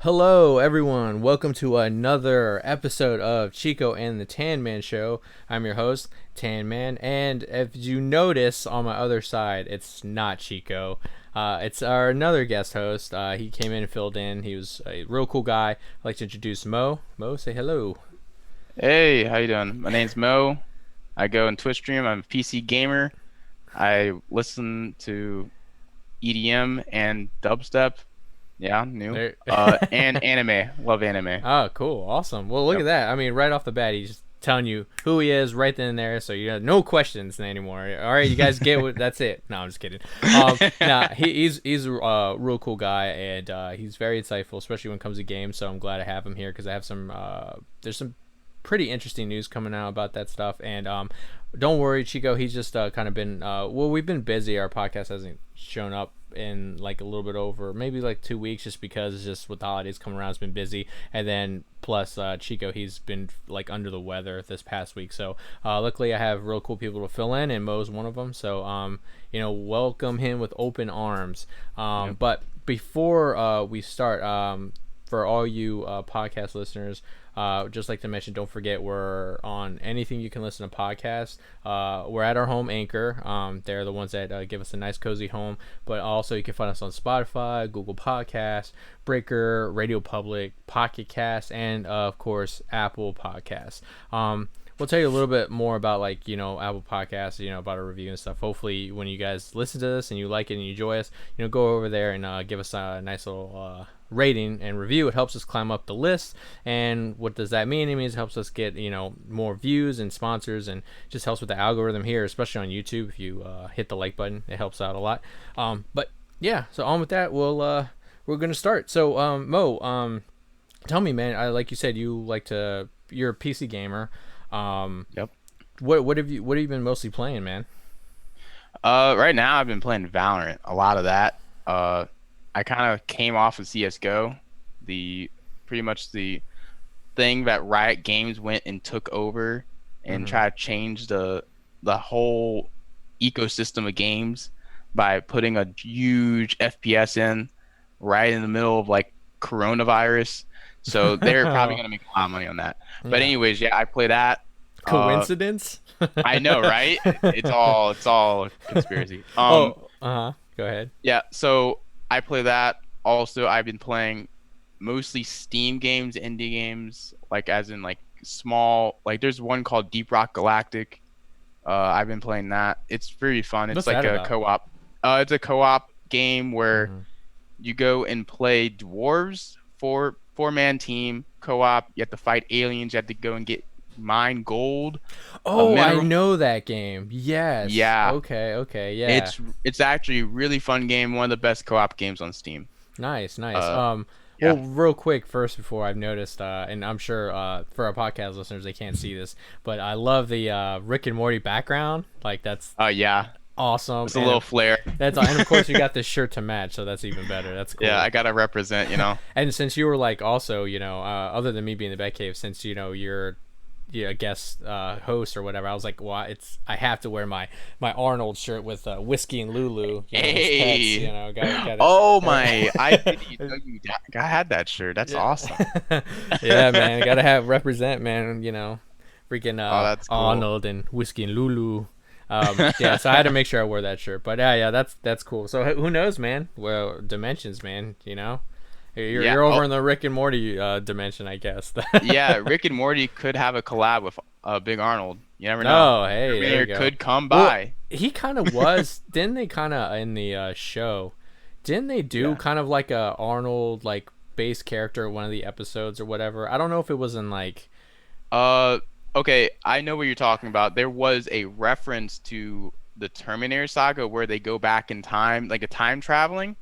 Hello everyone, welcome to another episode of Chico and the Tanman Show. I'm your host, Tanman, and if you notice on my other side, it's not Chico. It's our another guest host. He came in and filled in. He was a real cool guy. I'd like to introduce Mo. Mo, say hello. Hey, how you doing? My name's Mo. I go in Twitch stream. I'm a PC gamer. I listen to EDM and dubstep. Yeah, new. And anime. Love anime. Oh, cool. Awesome. Well, look at that. I mean, right off the bat, he's just telling you who he is right then and there, so you have no questions anymore. All right, you guys get what that's it. No, I'm just kidding. He's a real cool guy, and he's very insightful, especially when it comes to games, so I'm glad I have him here because I have some there's some pretty interesting news coming out about that stuff. And don't worry, Chico, he's just kind of been we've been busy. Our podcast hasn't shown up in like a little bit over maybe like 2 weeks, just because it's just with the holidays coming around, it's been busy. And then plus Chico, he's been like under the weather this past week, so luckily I have real cool people to fill in, and Mo's one of them, so welcome him with open arms. But before we start, for all you podcast listeners, just like to mention, don't forget we're on anything you can listen to podcasts. We're at our home, Anchor. They're the ones that give us a nice cozy home, but also you can find us on Spotify, Google Podcasts, Breaker, Radio Public, Pocket Cast, and of course Apple Podcasts. We'll tell you a little bit more about Apple Podcasts, about a review and stuff. Hopefully when you guys listen to this and you like it and you enjoy us, go over there and give us a nice little rating and review. It helps us climb up the list. And what does that mean? It means it helps us get more views and sponsors, and just helps with the algorithm here, especially on YouTube. If you hit the like button, it helps out a lot. But yeah, so on with that, we're gonna start. So Mo, tell me, man, like you said, you're a PC gamer. Yep. What have you been mostly playing, man? Right now I've been playing Valorant. A lot of that. I kind of came off of CS:GO, pretty much the thing that Riot Games went and took over and tried to change the whole ecosystem of games by putting a huge FPS in right in the middle of like coronavirus. So they're probably gonna make a lot of money on that. Yeah. But anyways, yeah, I play that. Coincidence? I know, right? It's all a conspiracy. Go ahead. Yeah, so I play that. Also, I've been playing mostly Steam games, indie games, like as in like small. Like there's one called Deep Rock Galactic. I've been playing that. It's pretty fun. It's What's like that a about? co-op. It's a co-op game where you go and play dwarves, four-man team co-op. You have to fight aliens. You have to go and mine gold. Oh, I know that game. Yes. Yeah. Okay. Yeah. It's actually a really fun game. One of the best co-op games on Steam. Nice. Yeah. Well, real quick first, before I've noticed, and I'm sure for our podcast listeners they can't see this, but I love the Rick and Morty background. Like that's yeah. Awesome. It's a little flair. And of course you got this shirt to match, so that's even better. That's cool. Yeah, I gotta represent, And since you were like also, other than me being the Batcave, since you're a guest host or whatever, I was like, well, I have to wear my Arnold shirt with Whiskey and Lulu. Hey. Gotta, I didn't know I had that shirt. That's awesome. Yeah, man, gotta represent, man. Freaking that's cool. Arnold and Whiskey and Lulu. Yeah, so I had to make sure I wore that shirt. But yeah, that's cool. So who knows, man? Well, dimensions, man. You're over in the Rick and Morty dimension, I guess. Yeah, Rick and Morty could have a collab with Big Arnold. You never know. Oh, hey, there you go. Could come by. Well, he kind of was. Didn't they kind of in the show? Didn't they do kind of like a Arnold like base character of one of the episodes or whatever. I don't know if it was in like. Okay, I know what you're talking about. There was a reference to the Terminator saga where they go back in time, like a time traveling.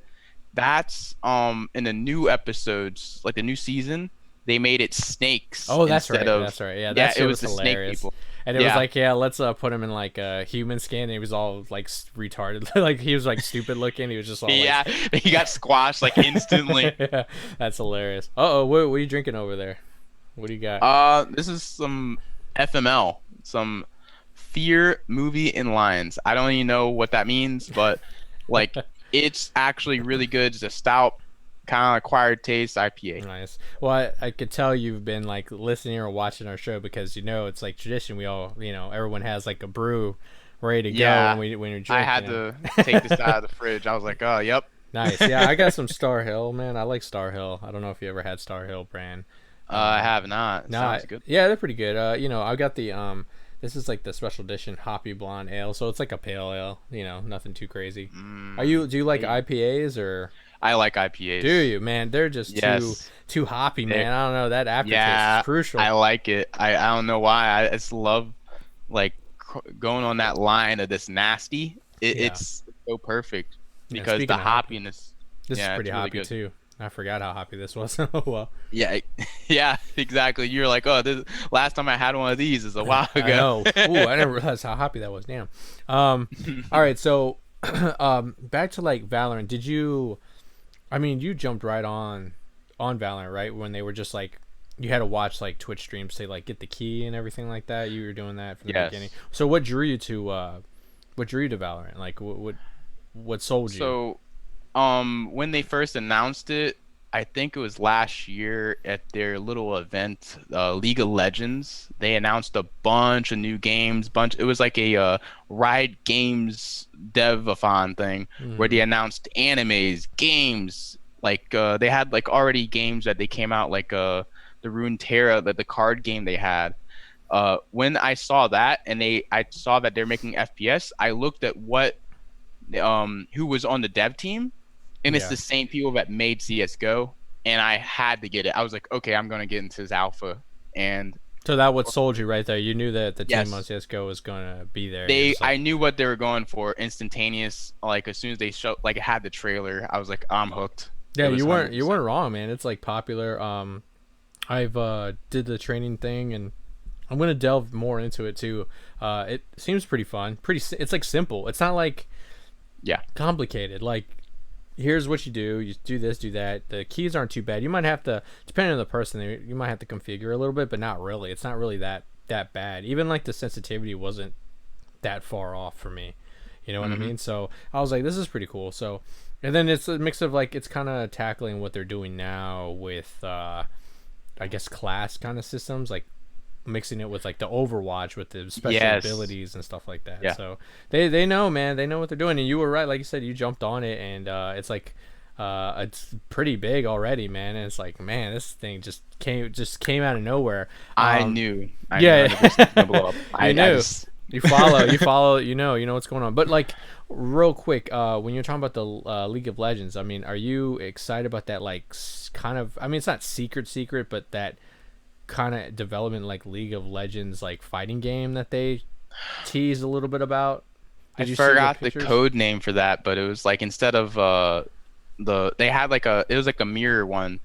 That's in the new episodes, like the new season, they made it snakes Oh, that's instead right. of That's right. Yeah, yeah, that it shit was was the snake hilarious. people. And it was Yeah. like, yeah, let's put him in like a human skin. And he was all like retarded, like he was like stupid looking. He was just all like, Yeah, he got squashed like instantly. yeah, that's hilarious. Uh oh, what are you drinking over there? What do you got? This is some FML, some Fear Movie in Lines. I don't even know what that means, but like it's actually really good. It's a stout, kind of acquired taste IPA. Nice. Well, I could tell you've been like listening or watching our show because it's like tradition. We all, everyone has like a brew ready to go Yeah, when you're drinking. I had to take this out of the fridge. I was like, oh, yep. Nice. Yeah, I got some Star Hill, man. I like Star Hill. I don't know if you ever had Star Hill brand. I have not. It sounds good. Yeah, they're pretty good. I got the this is like the special edition hoppy blonde ale, so it's like a pale ale. Nothing too crazy. Do you like IPAs or? I like IPAs. Do you, man? They're just too hoppy, man. I don't know. That aftertaste is crucial. I like it. I don't know why. I just love like going on that line of this nasty. It's so perfect because the hoppiness. This is pretty really hoppy good. too. I forgot how hoppy this was. Oh well. Yeah, exactly. You're like, oh, last time I had one of these is a while ago. I know. Ooh, I didn't realize how hoppy that was. Damn. All right. So, back to like Valorant. Did you? I mean, you jumped right on Valorant, right? When they were just like, you had to watch like Twitch streams to like get the key and everything like that. You were doing that from the beginning. So, what drew you to Valorant? Like, what sold you? So, when they first announced it, I think it was last year at their little event, League of Legends. They announced a bunch of new games. It was like a Riot Games dev-a-thon thing where they announced animes, games. Like they had like already games that they came out, like the Runeterra, the card game they had. When I saw that and I saw that they're making FPS, I looked at who was on the dev team. And it's the same people that made CSGO, and I had to get it. I was like, okay, I'm going to get into this alpha. And so that what sold you right there. You knew that the team on CSGO was going to be there. I knew what they were going for, instantaneous. Like as soon as they had the trailer, I was like, I'm hooked. Yeah, you weren't wrong, man. It's like popular. I've did the training thing, and I'm going to delve more into it too. It seems pretty fun. It's like simple. It's not like complicated. Like, here's what you do. You do this, do that. The keys aren't too bad. You might have to, depending on the person, you might have to configure a little bit, but not really. It's not really that bad. Even like the sensitivity wasn't that far off for me. You know what I mean? So I was like, this is pretty cool. So, and then it's a mix of like, it's kind of tackling what they're doing now with, I guess, class kind of systems, like mixing it with like the Overwatch with the special abilities and stuff like that. So they know, man. They know what they're doing. And you were right. Like you said, you jumped on it, and it's like it's pretty big already, man. And it's like, man, this thing just came out of nowhere. I knew. I knew it was gonna blow up. I knew. You follow, you know what's going on. But like, real quick, when you're talking about the League of Legends, I mean, are you excited about that? Like, kind of, I mean, it's not secret, but that kind of development, like League of Legends, like fighting game that they teased a little bit about. I forgot the code name for that, but it was like instead of they had like it was like a mirror one.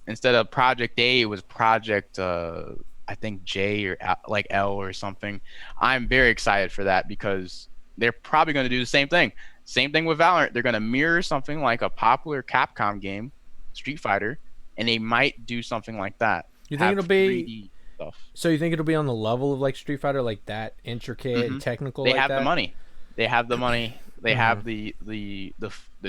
Instead of Project A, it was Project I think J or like L or something. I'm very excited for that because they're probably going to do the same thing. Same thing with Valorant. They're going to mirror something like a popular Capcom game, Street Fighter, and they might do something like that. You think it'll be stuff. So you think it'll be on the level of like Street Fighter, like that intricate and technical? They like have that? the money. They have the money. They have the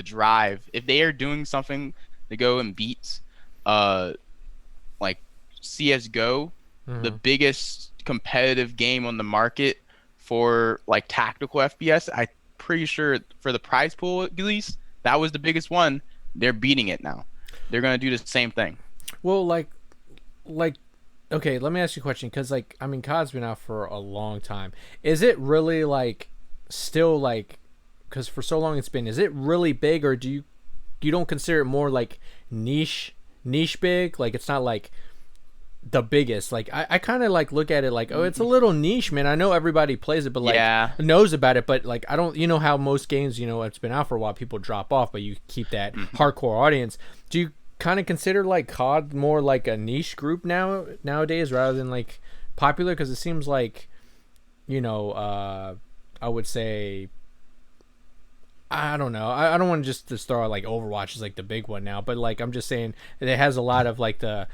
drive. If they are doing something to go and beat like CS:GO, the biggest competitive game on the market for like tactical FPS, I'm pretty sure for the prize pool at least, that was the biggest one. They're beating it now. They're gonna do the same thing. Well, like okay, let me ask you a question, because like, I mean, COD's been out for a long time. Is it really like still like, because for so long it's been, is it really big, or do you don't consider it more like niche niche big. Like it's not like the biggest. Like I kind of like look at it like, oh, it's a little niche, man. I know everybody plays it, but like Yeah. knows about it, but like I don't. You know how most games, it's been out for a while, people drop off, but you keep that hardcore audience. Do you kind of consider like COD more like a niche group nowadays rather than like popular? Because it seems like, I would say, I don't know. I don't want just to throw out like Overwatch is like the big one now, but like I'm just saying it has a lot of like the,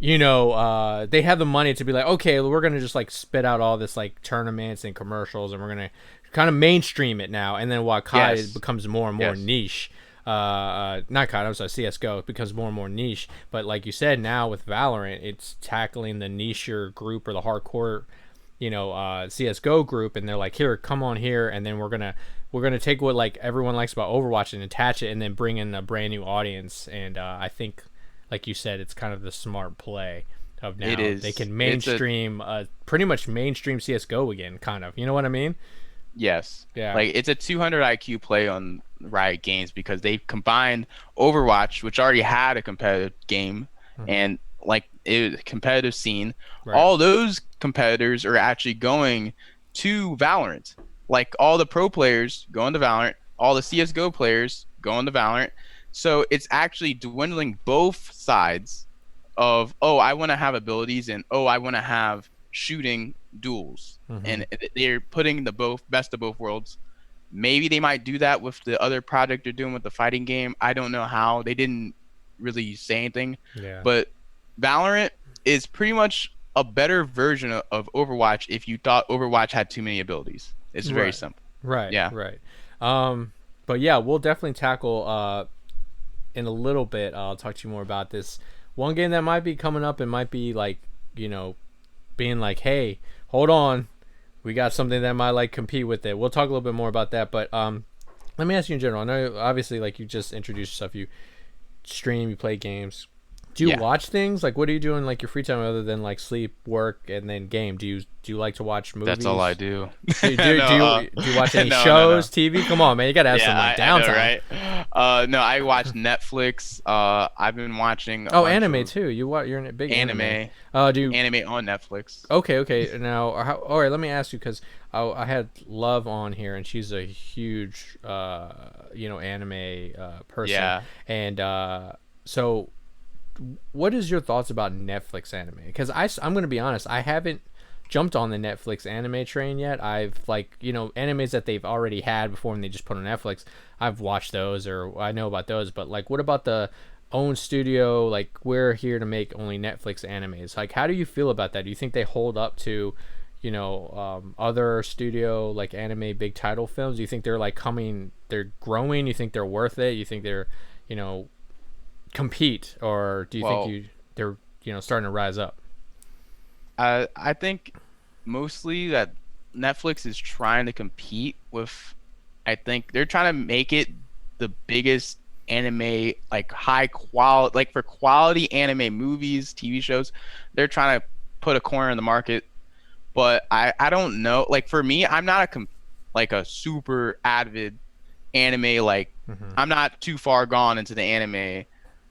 they have the money to be like, okay, we're gonna just like spit out all this like tournaments and commercials, and we're gonna kind of mainstream it now. And then while COD Yes. becomes more and more Yes. niche, not COD, I'm sorry, CS:GO, it becomes more and more niche. But like you said, now with Valorant, it's tackling the nicher group or the hardcore, CS:GO group, and they're like, here, come on here, and then we're gonna take what like everyone likes about Overwatch and attach it, and then bring in a brand new audience. And I think, like you said, it's kind of the smart play of now It is. they can mainstream, pretty much mainstream CS:GO again, kind of. You know what I mean? Yes. Yeah. Like it's a 200 IQ play on Riot Games because they combined Overwatch, which already had a competitive game, and like a competitive scene. Right. All those competitors are actually going to Valorant. Like all the pro players going to Valorant, all the CS:GO players going to Valorant. So it's actually dwindling both sides of, oh, I want to have abilities, and oh, I want to have shooting duels. And they're putting the best of both worlds. Maybe they might do that with the other project they're doing with the fighting game. I don't know how. They didn't really say anything. Yeah. But Valorant is pretty much a better version of Overwatch if you thought Overwatch had too many abilities. It's very Right. simple. Right. Yeah. Right. But yeah, we'll definitely tackle in a little bit. I'll talk to you more about this one game that might be coming up and might be like, being like, hey, hold on, we got something that might like compete with it. We'll talk a little bit more about that. But let me ask you in general. I know obviously like you just introduced yourself. You stream, you play games. Do you watch things? Like, what are you doing like your free time other than like sleep, work, and then game? Do you like to watch movies? That's all I do. Do you watch any shows, TV? Come on, man, you gotta have some like downtime. I know, right? No, I watch Netflix. I've been watching. Anime too. You're a big anime. Anime on Netflix. Okay. Now, all right. Let me ask you because I had Love on here, and she's a huge, anime person. Yeah. And so, what is your thoughts about Netflix anime? Because I'm gonna be honest, I haven't jumped on the Netflix anime train yet. I've animes that they've already had before and they just put on Netflix. I've watched those or I know about those, but like, what about the own studio? Like, we're here to make only Netflix animes. Like, how do you feel about that? Do you think they hold up to, other studio like anime big title films? Do you think they're like they're growing? You think they're worth it? You think they're, compete, or do you think they're starting to rise up? I think mostly that Netflix is trying to compete with. I think they're trying to make it the biggest anime, like high quality, like for quality anime movies, TV shows. They're trying to put a corner in the market. But I don't know. Like for me, I'm not a super avid anime. Like I'm not too far gone into the anime,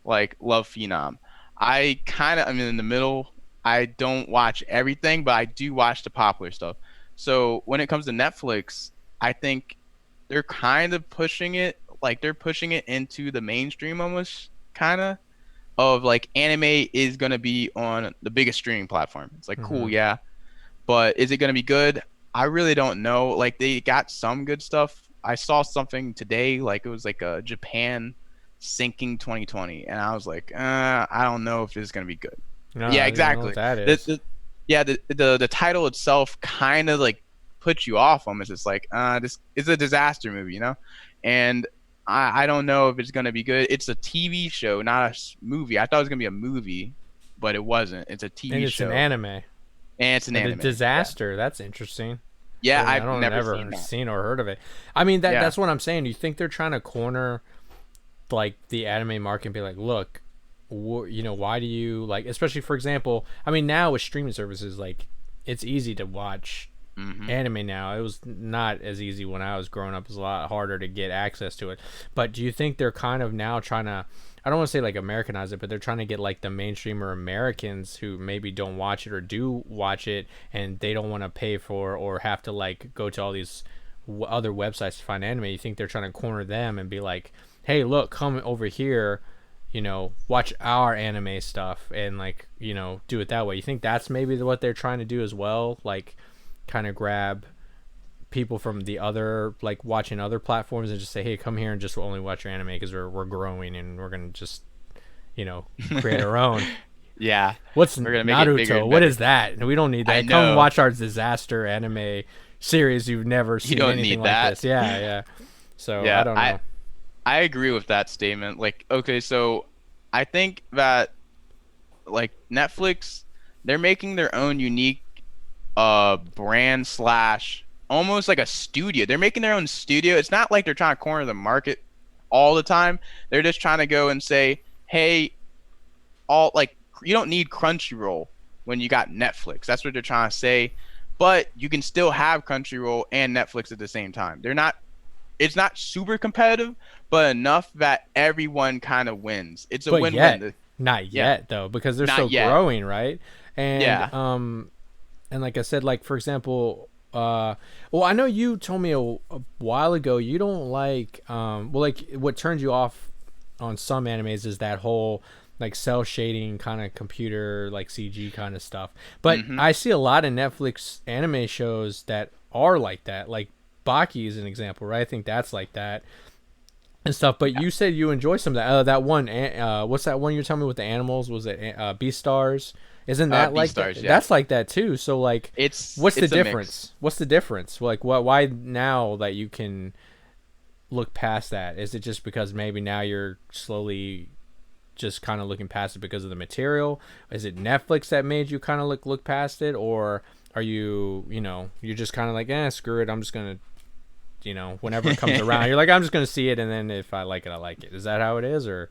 like Love Phenom. I'm in the middle. I don't watch everything, but I do watch the popular stuff. So when it comes to Netflix, I think they're kind of pushing it, like they're pushing it into the mainstream almost, kind of like anime is going to be on the biggest streaming platform. It's like, cool, yeah. But is it going to be good? I really don't know. Like they got some good stuff. I saw something today, like it was like a Japan sinking 2020, and I was like, I don't know if this is going to be good. No, Yeah, I exactly. don't know what that is. The title itself kind of like puts you off almost. It's like this is a disaster movie, and I don't know if it's gonna be good. It's a TV show, not a movie. I thought it was gonna be a movie, but it wasn't. It's a TV show. And it's an anime. And it's an anime. A disaster. That's interesting. Yeah, I I've don't never seen or heard of it. I mean, that's what I'm saying. Do you think they're trying to corner like the anime market and be like, look, why do you like, especially for example, I mean, now with streaming services, like it's easy to watch anime now. It was not as easy when I was growing up. It's a lot harder to get access to it. But do you think they're kind of now trying to, I don't want to say like Americanize it, but they're trying to get like the mainstream or Americans who maybe don't watch it or do watch it and they don't want to pay for or have to like go to all these other websites to find anime? You think they're trying to corner them and be like, hey, look, come over here, watch our anime stuff and like, do it that way? You think that's maybe what they're trying to do as well? Like kind of grab people from the other, like watching other platforms and just say, hey, come here and just only watch your anime because we're growing and we're going to just, create our own. Yeah. What's we're gonna make it bigger Naruto? and What better. is that? We don't need that. I Come know. watch our disaster anime series. You've never seen don't anything need like that. this. Yeah, yeah. So Yeah, I don't know. I agree with that statement. Like, okay, so I think that like Netflix, they're making their own unique brand slash almost like a studio. They're making their own studio. It's not like they're trying to corner the market all the time. They're just trying to go and say, hey, all like you don't need Crunchyroll when you got Netflix. That's what they're trying to say. But you can still have Crunchyroll and Netflix at the same time. It's not super competitive, but enough that everyone kind of wins. It's a But win-win. not yet though, because they're Not still yet. growing, right? And Yeah. and like I said, like for example, well, I know you told me a while ago you don't like well, like what turns you off on some animes is that whole like cell shading kind of computer like CG kind of stuff. But I see a lot of Netflix anime shows that are like that. Like Baki is an example, right? I think that's like that and stuff. But you said you enjoy some of that. That one, what's that one you're telling me with the animals? Was it Beastars? Isn't that like that? Beastars, yeah. That's like that too. So like, It's what's the it's a mix. difference? What's the difference? Like, why now that you can look past that? Is it just because maybe now you're slowly just kind of looking past it because of the material? Is it Netflix that made you kind of look past it, or are you you're just kind of like, screw it, I'm just gonna whenever it comes around, you're like, I'm just gonna see it, and then if I like it, I like it. Is that how it is, or?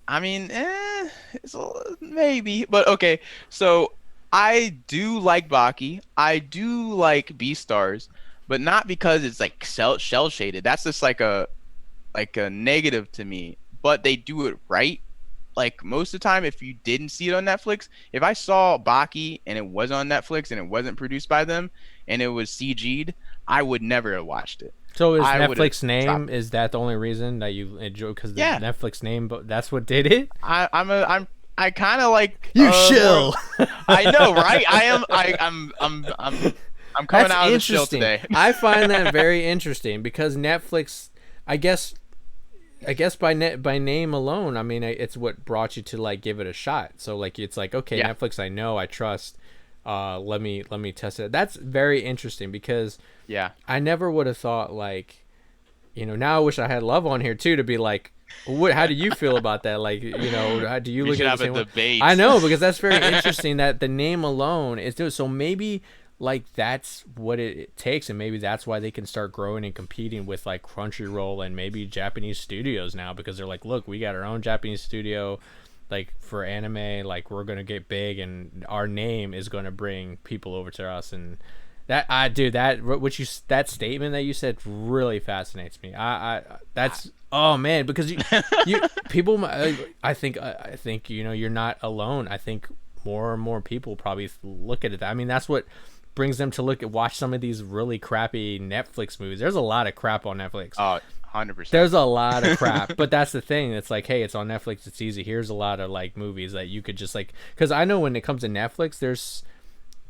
I mean, maybe, but okay. So I do like Baki. I do like Beastars, but not because it's like shell shaded. That's just like a negative to me. But they do it right. Like most of the time, if you didn't see it on Netflix, if I saw Baki and it was on Netflix and it wasn't produced by them and it was CG'd, I would never have watched it. So is I would've Netflix name, dropped is that the only reason that you enjoy? Because the Yeah. Netflix name, but that's what did it. I kind of like You shill. I know, right? I'm coming That's out of the shill interesting. today. I find that very interesting because Netflix, I guess by name alone, I mean, it's what brought you to like give it a shot. So like it's like, okay, Yeah. Netflix, I know, I trust. Let me test it. That's very interesting because Yeah. I never would have thought like, now I wish I had Love on here too to be like, how do you feel about that? Like, how do you We look should at have the a same way? debate. I know, because that's very interesting that the name alone is doing. So maybe like that's what it takes, and maybe that's why they can start growing and competing with like Crunchyroll and maybe Japanese studios now, because they're like, look, we got our own Japanese studio, like for anime, like we're gonna get big, and our name is gonna bring people over to us. And that that statement that you said really fascinates me. That's, oh man, because you people, I think you're not alone. I think more and more people probably look at it. I mean, that's what brings them to watch some of these really crappy Netflix movies. There's a lot of crap on Netflix. 100%. There's a lot of crap, but that's the thing. It's like, hey, it's on Netflix. It's easy. Here's a lot of like movies that you could just like, because I know when it comes to Netflix,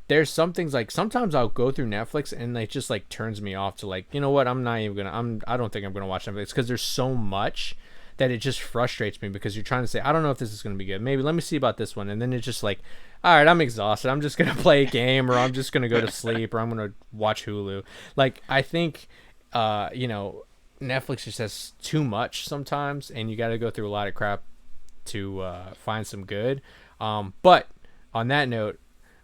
there's some things like sometimes I'll go through Netflix and it just like turns me off to like, you know what? I don't think I'm gonna watch Netflix because there's so much that it just frustrates me, because you're trying to say, I don't know if this is gonna be good. Maybe let me see about this one, and then it's just like, all right, I'm exhausted. I'm just gonna play a game, or I'm just gonna go to sleep, or I'm gonna watch Hulu. Like I think, Netflix just has too much sometimes, and you got to go through a lot of crap to find some good. But on that note,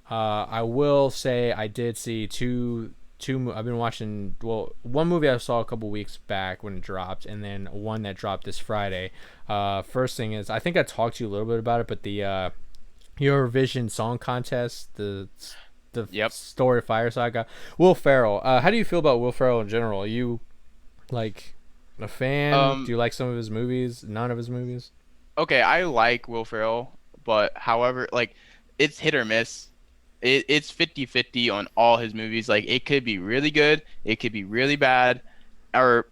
I will say I did see two. I've been watching, one movie I saw a couple weeks back when it dropped, and then one that dropped this Friday. First thing is, I think I talked to you a little bit about it, but the Eurovision Song Contest, the the Yep. story of Fire Saga. Will Ferrell. How do you feel about Will Ferrell in general? Are you like a fan? Do you like some of his movies? None of his movies? Okay, I like Will Ferrell, but however, like it's hit or miss. It's 50-50 on all his movies. Like it could be really good, it could be really bad, or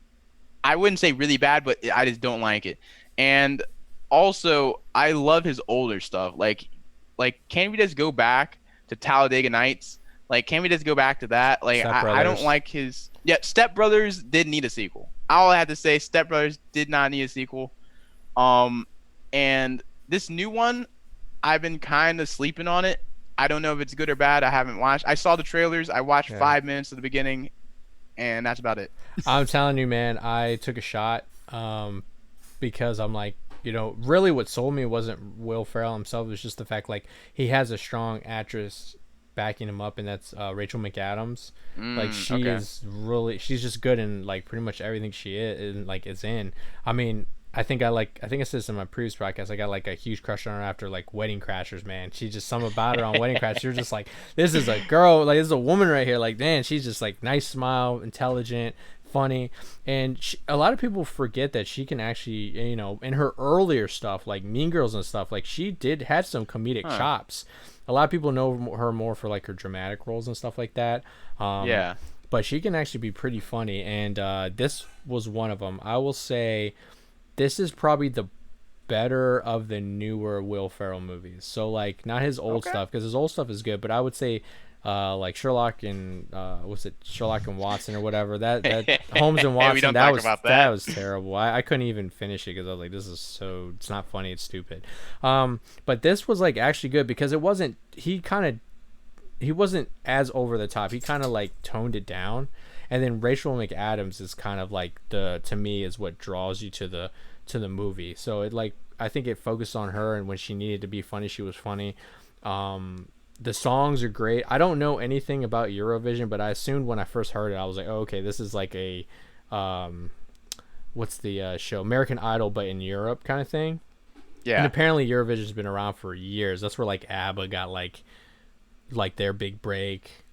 I wouldn't say really bad, but I just don't like it. And also, I love his older stuff. Like can we just go back to Talladega Nights? Like, can we just go back to that? Like, Step I don't Brothers. like his. Yeah, Step Brothers did need a sequel. All I have to say, Step Brothers did not need a sequel. Um, and this new one, I've been kind of sleeping on it. I don't know if it's good or bad. I haven't watched. I saw the trailers. I watched Yeah. 5 minutes of the beginning, and that's about it. I'm telling you, man, I took a shot because I'm like, really what sold me wasn't Will Ferrell himself. It was just the fact, like, he has a strong actress backing him up, and that's Rachel McAdams. Like, Okay. she's just good in, like, pretty much everything she is, and, like, is in. I mean, I think I said this in my previous podcast. I got like a huge crush on her after like Wedding Crashers, man. She's just something about her on Wedding Crashers. You're just like, this is a girl, like this is a woman right here. Like, man, she's just like nice smile, intelligent, funny, and a lot of people forget that she can actually, in her earlier stuff, like Mean Girls and stuff, like she had some comedic chops. A lot of people know her more for like her dramatic roles and stuff like that. Yeah. But she can actually be pretty funny, and this was one of them. I will say this is probably the better of the newer Will Ferrell movies. So like not his old stuff, because his old stuff is good, but I would say like Sherlock and Sherlock and Watson or whatever, that Holmes and Watson, We don't that talk was about that that. was terrible. I couldn't even finish it because I was like, this is so, it's not funny, it's stupid. But this was like actually good because it wasn't, he wasn't as over the top. He kind of like toned it down. And then Rachel McAdams is kind of like to me is what draws you to the movie. So it like, I think it focused on her, and when she needed to be funny, she was funny. The songs are great. I don't know anything about Eurovision, but I assumed when I first heard it, I was like, oh, okay, this is like a what's the show, American Idol, but in Europe kind of thing. And Yeah. apparently Eurovision's been around for years. That's where like ABBA got like their big break.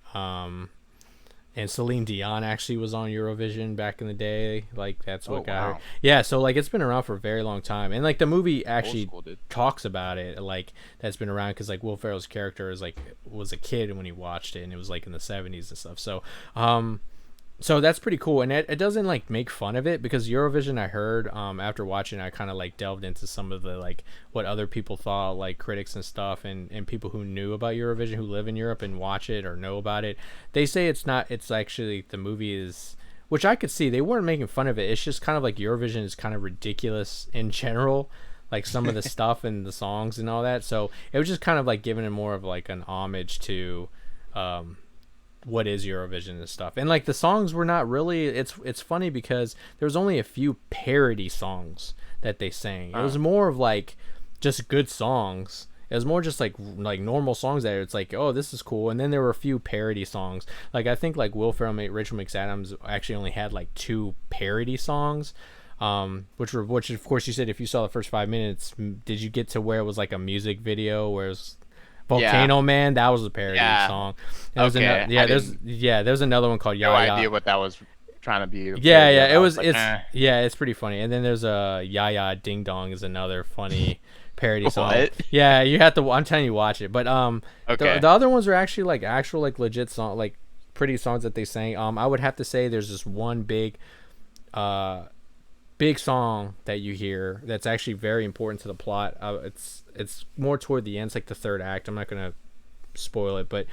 And Celine Dion actually was on Eurovision back in the day. Like that's what got her. Yeah, so like it's been around for a very long time, and like the movie actually talks about it. Like that's been around because like Will Ferrell's character was a kid when he watched it, and it was like in the 70s and stuff. So that's pretty cool, and it doesn't like make fun of it, because Eurovision, I heard after watching, I kind of like delved into some of the like what other people thought, like critics and stuff, and people who knew about Eurovision, who live in Europe and watch it or know about it. They say it's not. It's actually, the movie is, which I could see, they weren't making fun of it. It's just kind of like Eurovision is kind of ridiculous in general, like some of the stuff and the songs and all that. So it was just kind of like giving it more of like an homage to what is Eurovision and stuff. And like the songs were not really, it's funny because there was only a few parody songs that they sang. It was more of like just good songs. It was more just like normal songs that it's like, oh, this is cool. And then there were a few parody songs. Like I think like Will Ferrell, Rachel McAdams actually only had like 2 parody songs. Which of course you said if you saw the first 5 minutes, did you get to where it was like a music video where it was Volcano Man? That was a parody song. There's another one called No Ya Ya. idea what that was trying to be. Yeah, it was. Like, it's pretty funny. And then there's a Ya Ya Ding Dong is another funny parody song. What? Yeah, you have to. I'm telling you, watch it. But Okay. the other ones are actually like actual like legit song, like pretty songs that they sang. I would have to say there's this one big song that you hear that's actually very important to the plot. It's more toward the end. It's like the third act. I'm not gonna spoil it, but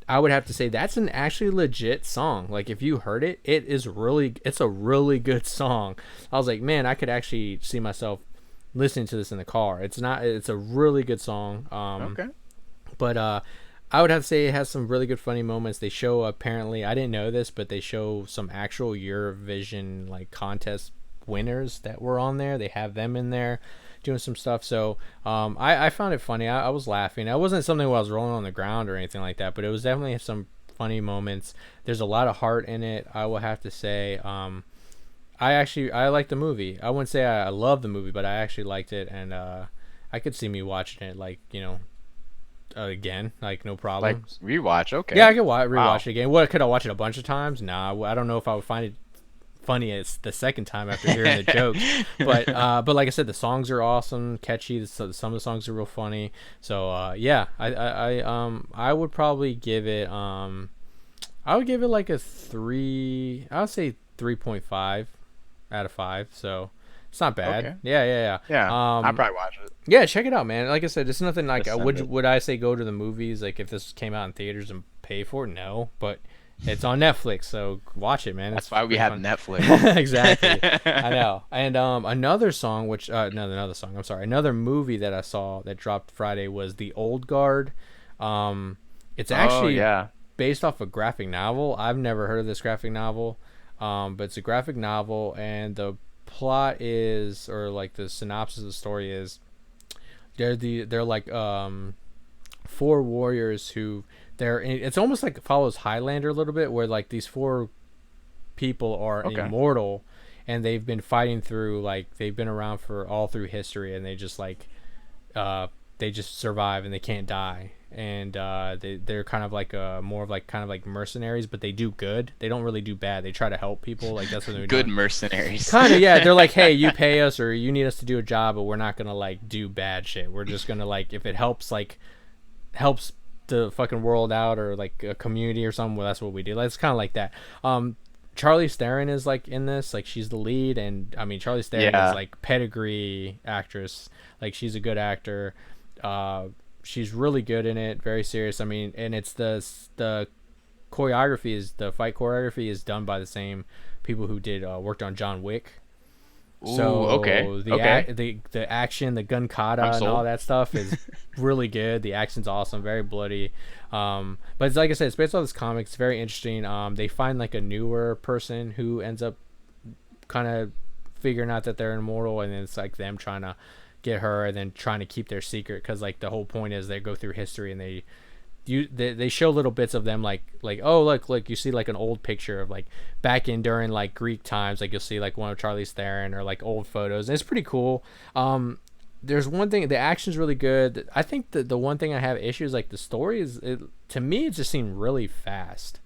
I would have to say that's an actually legit song. Like if you heard it, it's a really good song. I was like, man, I could actually see myself listening to this in the car. It's a really good song. Okay. But I would have to say it has some really good funny moments. They show, apparently, I didn't know this, but they show some actual Eurovision like contest winners that were on there. They have them in there doing some stuff. So I found it funny. I was laughing. It wasn't something where I was rolling on the ground or anything like that, but it was definitely some funny moments. There's a lot of heart in it, I will have to say. I liked the movie. I wouldn't say I love the movie, but I actually liked it, and I could see me watching it like again, like no Like problem. rewatch? Okay. Yeah, I could Wow. rewatch it again. What, could I watch it a bunch of times? Nah, I don't know if I would find it funny as the second time after hearing the jokes. But like I said, the songs are awesome, catchy. Some of the songs are real funny. So yeah, I would probably give it I would give it like a 3. I would say 3.5 out of 5. So it's not bad. Okay. Yeah. Yeah. I'll Um, probably watch it. yeah, check it out, man. Like I said, it's nothing like Just send would it. would I say go to the movies like if this came out in theaters and pay for it? No, but it's on Netflix, so watch it, man. That's It's why we pretty have fun. Netflix. Exactly. I know. And another song, which another song. I'm sorry, another movie that I saw that dropped Friday was The Old Guard. It's Oh actually yeah. based off a graphic novel. I've never heard of this graphic novel, but it's a graphic novel, and the plot is, or like the synopsis of the story is, they're like 4 warriors who it's almost like it follows Highlander a little bit, where like these 4 people are Okay. immortal, and they've been fighting through, like they've been around for all through history, and they just survive and they can't die, and they're kind of like more of like kind of like mercenaries, but they do good. They don't really do bad. They try to help people. Like that's what they're Good doing. mercenaries. Kind of, yeah. They're like, hey, you pay us or you need us to do a job, but we're not gonna like do bad shit. We're just gonna like if it helps the fucking world out or like a community or something. Well, that's what we do. Like, it's kind of like that. Charlize Theron is like in this, like she's the lead, and I mean Charlize Theron Yeah. is like pedigree actress. Like she's a good actor. She's really good in it. Very serious. I mean, and it's the choreography is the fight choreography is done by the same people who did worked on John Wick. So Ooh, okay. the Okay. the action, the gun kata, I'm and all sold. that stuff is really good. The action's awesome, very bloody. But it's, like I said, it's based on this comic. It's very interesting. They find like a newer person who ends up kind of figuring out that they're immortal, and then it's like them trying to get her, and then trying to keep their secret, because like the whole point is they go through history and they show little bits of them, like oh look, like you see like an old picture of like back in during like Greek times, like you'll see like one of Charlize Theron or like old photos, and it's pretty cool. There's one thing, the action's really good. I think the one thing I have issues, like the story is, to me it just seemed really fast.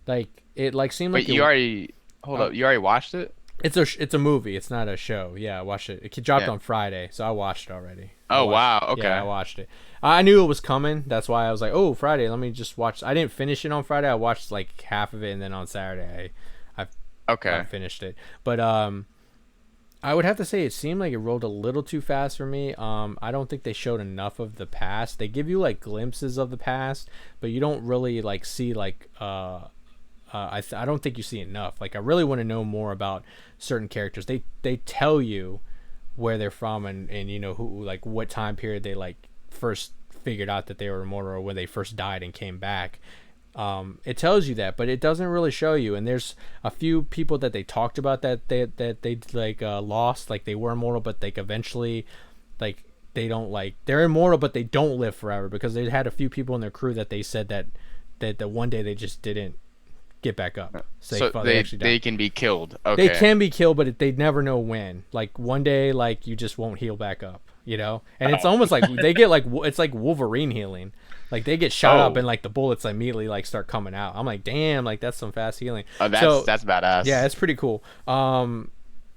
Like it like seemed But like you already hold up. You already watched it? it's a movie, it's not a show. Yeah, I watched it. It dropped Yeah. on Friday, so I watched it already. Oh wow. Okay. Yeah, I watched it. I knew it was coming. That's why I was like, "Oh, Friday, let me just watch." I didn't finish it on Friday. I watched like half of it, and then on Saturday, I Okay. finished it. But I would have to say it seemed like it rolled a little too fast for me. I don't think they showed enough of the past. They give you like glimpses of the past, but you don't really like see like I don't think you see enough. Like I really want to know more about certain characters. They tell you where they're from, and you know who, like what time period they like first figured out that they were immortal, or when they first died and came back. It tells you that, but it doesn't really show you. And there's a few people that they talked about that they like lost, like they were immortal, but like eventually, like they're immortal, but they don't live forever, because they had a few people in their crew that they said that one day they just didn't get back up. So they actually died. they can be killed. Okay. They can be killed, but they never know when. Like one day, like you just won't heal back up, you know. And it's almost like they get like it's like Wolverine healing. Like they get shot up, Oh. and like the bullets immediately like start coming out. I'm like, damn, like that's some fast healing. Oh, So that's badass. yeah, it's pretty cool.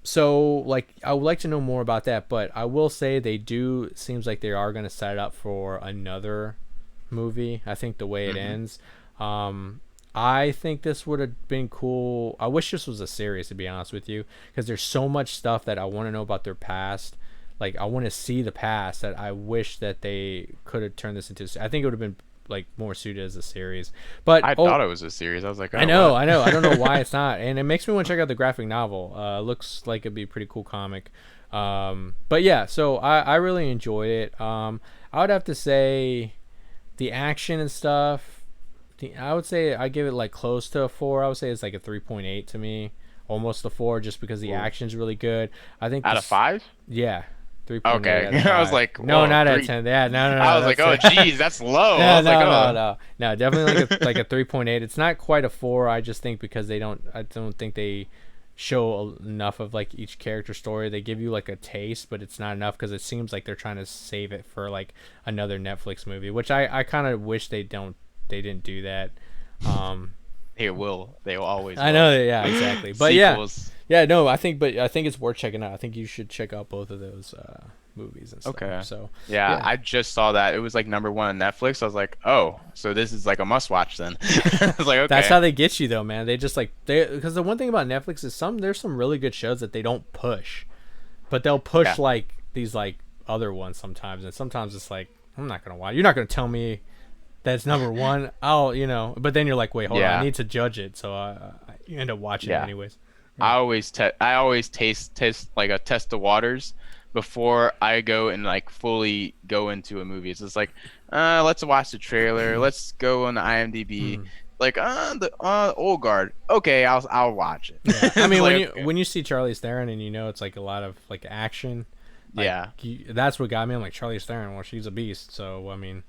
So like I would like to know more about that, but I will say they do, seems like they are going to set it up for another movie. I think the way it ends. I think this would have been cool. I wish this was a series, to be honest with you, because there's so much stuff that I want to know about their past. Like I want to see the past, that I wish that they could have turned this into. I think it would have been like more suited as a series. But I thought it was a series. I was like, oh, I know. what? I don't know why it's not, and it makes me want to check out the graphic novel. Looks like it'd be a pretty cool comic. But yeah, so I really enjoyed it. I would have to say the action and stuff. I would say I give it like close to a 4. I would say it's like a 3.8 to me, almost a 4, just because the Ooh. action's really good. I think Out of 5? Yeah, 3.8. Okay. out of I was 5. like, no, whoa, not at 3. 10. Yeah, no. I was like, oh, that's- geez, that's low. I No, was like, oh. no, definitely like a 3.8. It's not quite a 4. I just think because I don't think they show enough of like each character story. They give you like a taste, but it's not enough because it seems like they're trying to save it for like another Netflix movie, which I kind of wish they didn't do that. They will always I will. know that, yeah, exactly. But yeah, Sequels. no, I think it's worth checking out. I think you should check out both of those movies and stuff. Okay. So Yeah, I just saw that. It was like number one on Netflix. I was like, oh, so this is like a must watch then. I was like, okay. that's how they get you though, man. They just like because the one thing about Netflix is there's some really good shows that they don't push, but they'll push like these like other ones sometimes, and sometimes it's like I'm not gonna watch. You're not gonna tell me that's number one. But then you're like, wait, hold on, I need to judge it, so you end up watching it anyways. I always taste like a test the waters before I go and like fully go into a movie. It's just like, let's watch the trailer. Let's go on the IMDb. Like, the Old Guard. Okay, I'll watch it. Yeah. I mean, when you see Charlize Theron and you know it's like a lot of like action. Like, that's what got me. I'm like, Charlize Theron. Well, she's a beast. So I mean,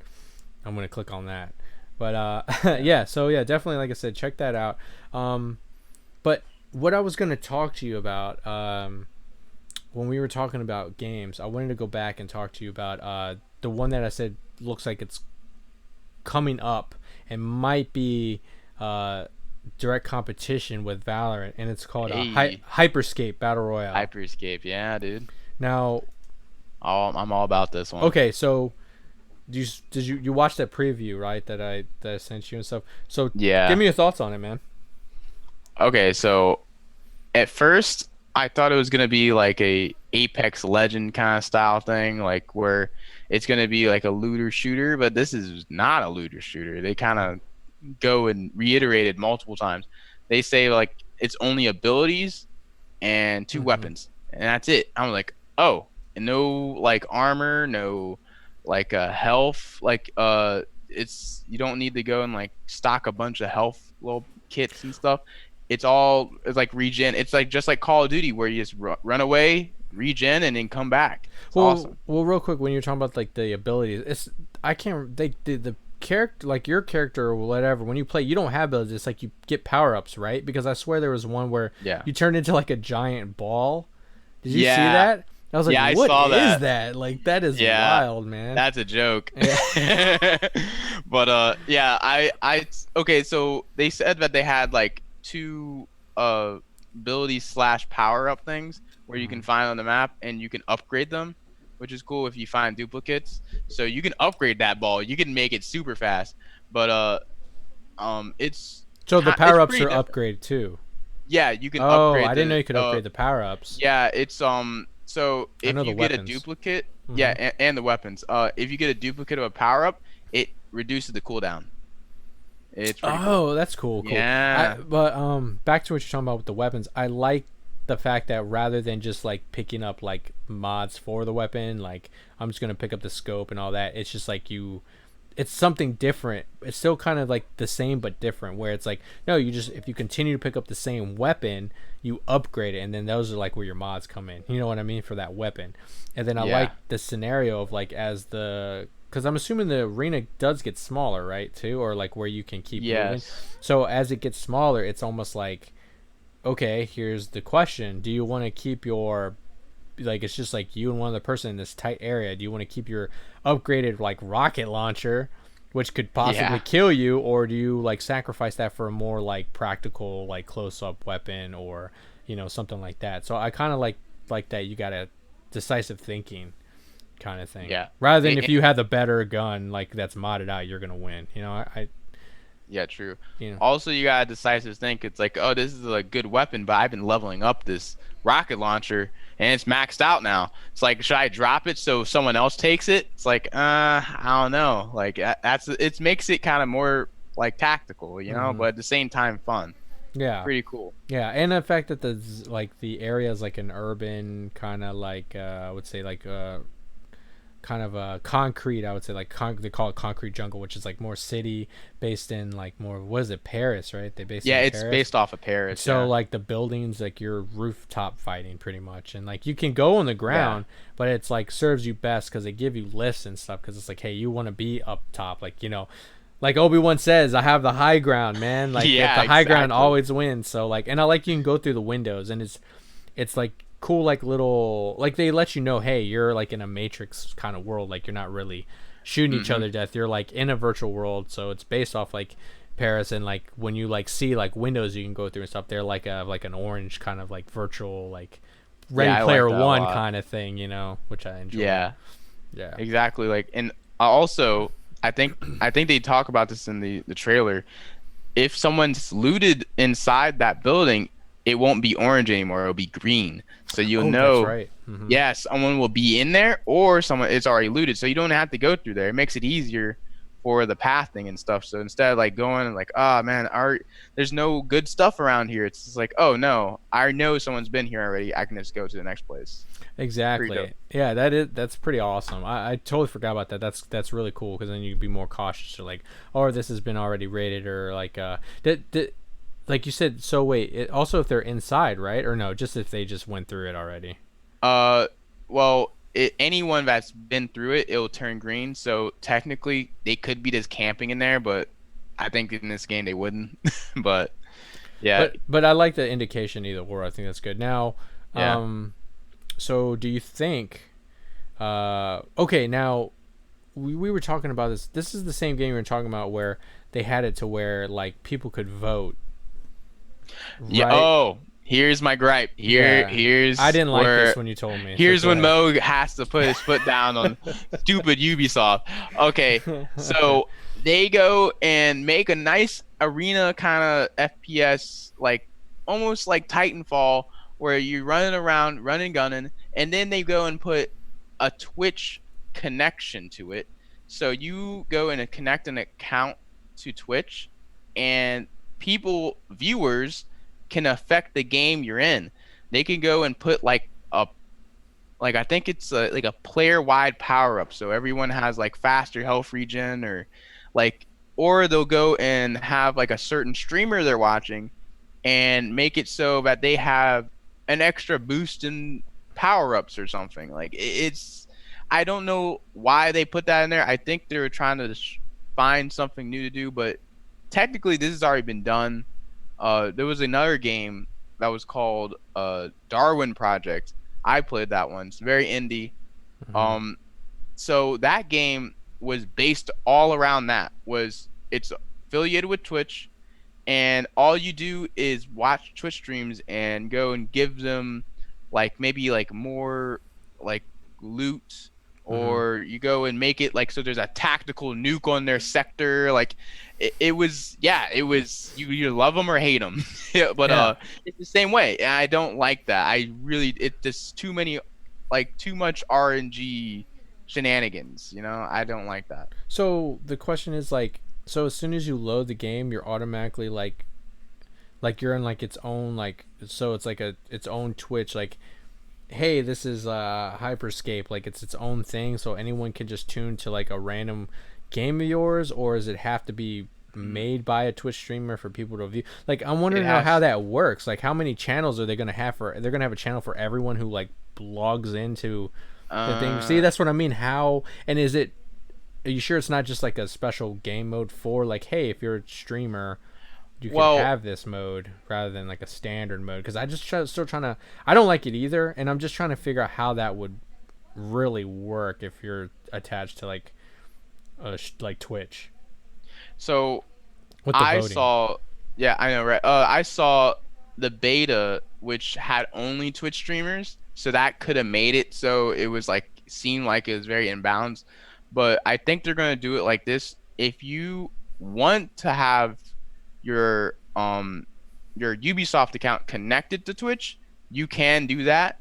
I'm gonna click on that. But so definitely, like I said, check that out. But what I was gonna talk to you about, when we were talking about games, I wanted to go back and talk to you about the one that I said looks like it's coming up and might be direct competition with Valorant, and it's called Hyperscape Battle Royale. Hyperscape, yeah, dude. Now, I'm all about this one. Okay, so did you watch that preview, right? That I sent you and stuff. So give me your thoughts on it, man. Okay, so at first I thought it was gonna be like a Apex Legend kind of style thing, like where it's gonna be like a looter shooter, but this is not a looter shooter. They kind of go and reiterate it multiple times. They say like it's only abilities and 2 weapons, and that's it. I'm like, oh, and no like armor, no like health, like it's you don't need to go and like stock a bunch of health little kits and stuff. It's like regen. It's like just like Call of Duty where you just run away, regen, and then come back. It's awesome. Well, real quick, when you're talking about like the abilities, the character, like your character or whatever, when you play, you don't have abilities. It's like you get power ups, right? Because I swear there was one where you turned into like a giant ball. Did you see that? I was like, what is that? Like, that is wild, man. That's a joke. Yeah. But okay, so they said that they had like 2 abilities / power up things where you can find on the map and you can upgrade them, which is cool if you find duplicates. So you can upgrade that ball. You can make it super fast. But it's so the power ups are upgraded too. Yeah, you can upgrade. Oh, I didn't know you could upgrade the power ups. Yeah, it's so if you get a duplicate, and the weapons. If you get a duplicate of a power up, it reduces the cooldown. It's pretty cool. That's cool. Yeah. But back to what you're talking about with the weapons, I like the fact that rather than just like picking up like mods for the weapon, like I'm just gonna pick up the scope and all that. It's just like it's something different. It's still kind of like the same but different, where it's like, no, if you continue to pick up the same weapon, you upgrade it, and then those are like where your mods come in. You know what I mean, for that weapon. And then I like the scenario of like because I'm assuming the arena does get smaller, right, too, or like where you can keep moving. So as it gets smaller, it's almost like, okay, here's the question: do you want to keep your it's just like you and one other person in this tight area? Do you want to keep your upgraded like rocket launcher, which could possibly kill you, or do you like sacrifice that for a more like practical like close-up weapon, or something like that? So I kind of like that you got a decisive thinking kind of thing. Yeah. Rather than if you have the better gun like that's modded out, you're gonna win. Yeah, true. Also, you got a decisive think. It's like, oh, this is a good weapon, but I've been leveling up this rocket launcher and it's maxed out now. It's like, should I drop it so someone else takes it? It's like, I don't know. Like it makes it kind of more like tactical, but at the same time fun. Yeah. Pretty cool. Yeah, and the fact that the area is like an urban kind of like I would say like kind of a concrete, I would say like they call it concrete jungle, which is like more city based in like more, what is it, Paris, right? It's based off of Paris. So like the buildings, like you're rooftop fighting pretty much, and like you can go on the ground, but it's like serves you best because they give you lifts and stuff, because it's like, hey, you want to be up top, like like Obi-Wan says, I have the high ground, man. Like if Yeah, the high ground exactly. always wins. So like, and I like you can go through the windows, and it's like cool, like little, like they let you know, hey, you're like in a Matrix kind of world. Like you're not really shooting each Hmm. other to death. You're like in a virtual world, so it's based off like Paris, and like when you like see like windows you can go through and stuff, they're like an orange kind of like virtual like Ready Yeah, I like Player that a One lot. kind of thing, which I enjoy. Yeah, Yeah. exactly. Like, and also, I think they talk about this in the trailer. If someone's looted inside that building, it won't be orange anymore. It'll be green. So you'll Oh, that's know, right. yes, someone will be in there or someone it's already looted. So you don't have to go through there. It makes it easier for the pathing and stuff. So instead of like going and like, oh man, there's no good stuff around here. It's just like, oh no, I know someone's been here already. I can just go to the next place. Pretty dope. Exactly. Yeah, that's pretty awesome. I totally forgot about that. That's really cool because then you'd be more cautious to like, oh, this has been already rated or like like you said. So wait, also if they're inside, right? Or no, just if they just went through it already. Uh, well, anyone that's been through it, it'll turn green. So technically, they could be just camping in there, but I think in this game they wouldn't. But yeah, But I like the indication either or. I think that's good. Now, yeah. so do you think? Okay, now we were talking about this. This is the same game we were talking about where they had it to where like people could vote, Yeah. right? Oh, here's my gripe. Yeah. I didn't like this Where when you told me. So here's go when ahead. Mo has to put his foot down on stupid Ubisoft. Okay, so they go and make a nice arena kind of FPS, like almost like Titanfall, where you're running around, running, gunning, and then they go and put a Twitch connection to it. So you go and connect an account to Twitch, and viewers, can affect the game you're in. They can go and put like I think it's like a player wide power up, so everyone has like faster health regen like or they'll go and have like a certain streamer they're watching and make it so that they have an extra boost in power ups or something. Like it's I don't know why they put that in there. I think they were trying to find something new to do, but technically this has already been done. There was another game that was called Darwin Project. I played that one. It's very indie. Hmm. Um, so that game was based all around that. It's affiliated with Twitch, and all you do is watch Twitch streams and go and give them like maybe like more like loot, Hmm. or you go and make it like so there's a tactical nuke on their sector. Like it was, yeah, it was, you either love them or hate them. Yeah, but Yeah. it's the same way, and I don't like that. I really it just too many, like too much RNG shenanigans. I don't like that. So the question is like, so as soon as you load the game, you're automatically like you're in like its own like, so it's like its own Twitch like, hey, this is Hyperscape, like it's own thing, so anyone can just tune to like a random game of yours, or does it have to be Mhm. made by a Twitch streamer for people to view? Like I'm It wondering how has. that works. Like how many channels are they gonna have for? They're gonna have a channel for everyone who like logs into the thing. See, Uh, that's what I mean. How and is it? Are you sure it's not just like a special game mode for like, hey, if you're a streamer, you could well, have this mode rather than like a standard mode? Because I just still trying to. I don't like it either, and I'm just trying to figure out how that would really work if you're attached to like Twitch so with the I voting. saw, yeah, I know, right? I saw the beta, which had only Twitch streamers, so that could have made it so it was like seemed like it was very imbalanced. But I think they're gonna do it like this. If you want to have your your Ubisoft account connected to Twitch, you can do that,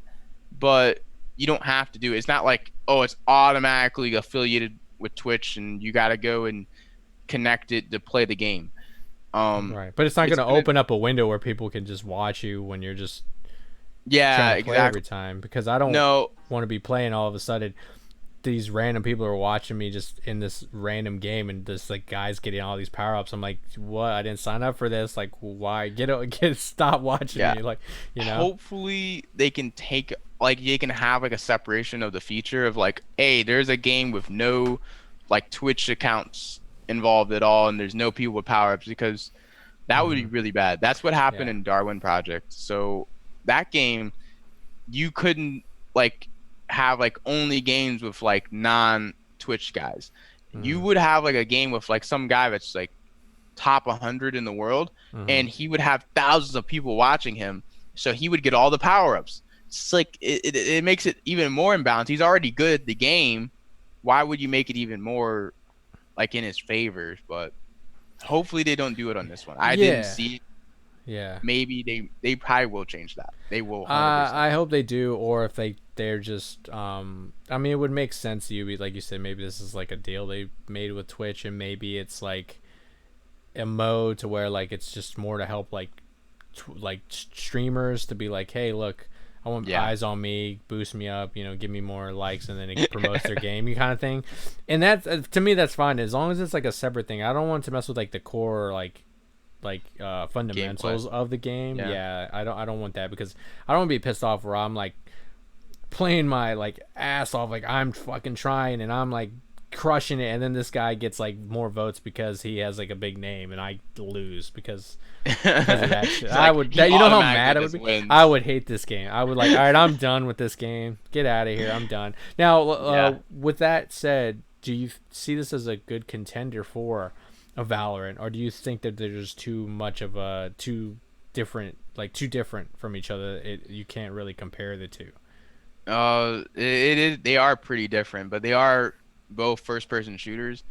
but you don't have to do it. It's not like, oh, it's automatically affiliated with Twitch and you gotta go and connect it to play the game. Um, Right, but it's not going it's to gonna, open up a window where people can just watch you when you're just trying yeah, to play every exactly. time, because I don't No, want to be playing all of a sudden these random people are watching me just in this random game and this like guys getting all these power ups. I'm like, what? I didn't sign up for this. Like, why? Get stop watching yeah. me. Like, you know? Hopefully they can take like they can have like a separation of the feature of like, hey, there's a game with no like Twitch accounts involved at all, and there's no people with power ups, because that would be really bad. That's what happened Yeah. in Darwin Project. So that game, you couldn't like have like only games with like non Twitch guys. You Mm-hmm. would have like a game with like some guy that's like top 100 in the world, Mm-hmm. and he would have thousands of people watching him, so he would get all the power ups. It's like it makes it even more imbalanced. He's already good at the game. Why would you make it even more like in his favor? But hopefully they don't do it on this one. I didn't Yeah. see it. Yeah. Maybe they probably will change that. They will 100%. I hope they do, or if they're just I mean, it would make sense to you, like you said, maybe this is like a deal they made with Twitch, and maybe it's like a mode to where like it's just more to help like streamers to be like, hey, look, I want eyes on me, boost me up, give me more likes, and then it promotes their game, you kind of thing. And that's to me, that's fine as long as it's like a separate thing. I don't want to mess with like the core fundamentals of the game. Yeah, I don't want that, because I don't want to be pissed off where I'm like playing my like ass off, like I'm fucking trying and I'm like crushing it, and then this guy gets like more votes because he has like a big name, and I lose because of that shit. I would you know how mad I would be? Wins. I would hate this game. I would like, all right, I'm done with this game. Get out of here. I'm done. Now, with that said, do you see this as a good contender for a Valorant, or do you think that there's too much of a too different from each other? You can't really compare the two. It is. They are pretty different, but they are both first-person shooters.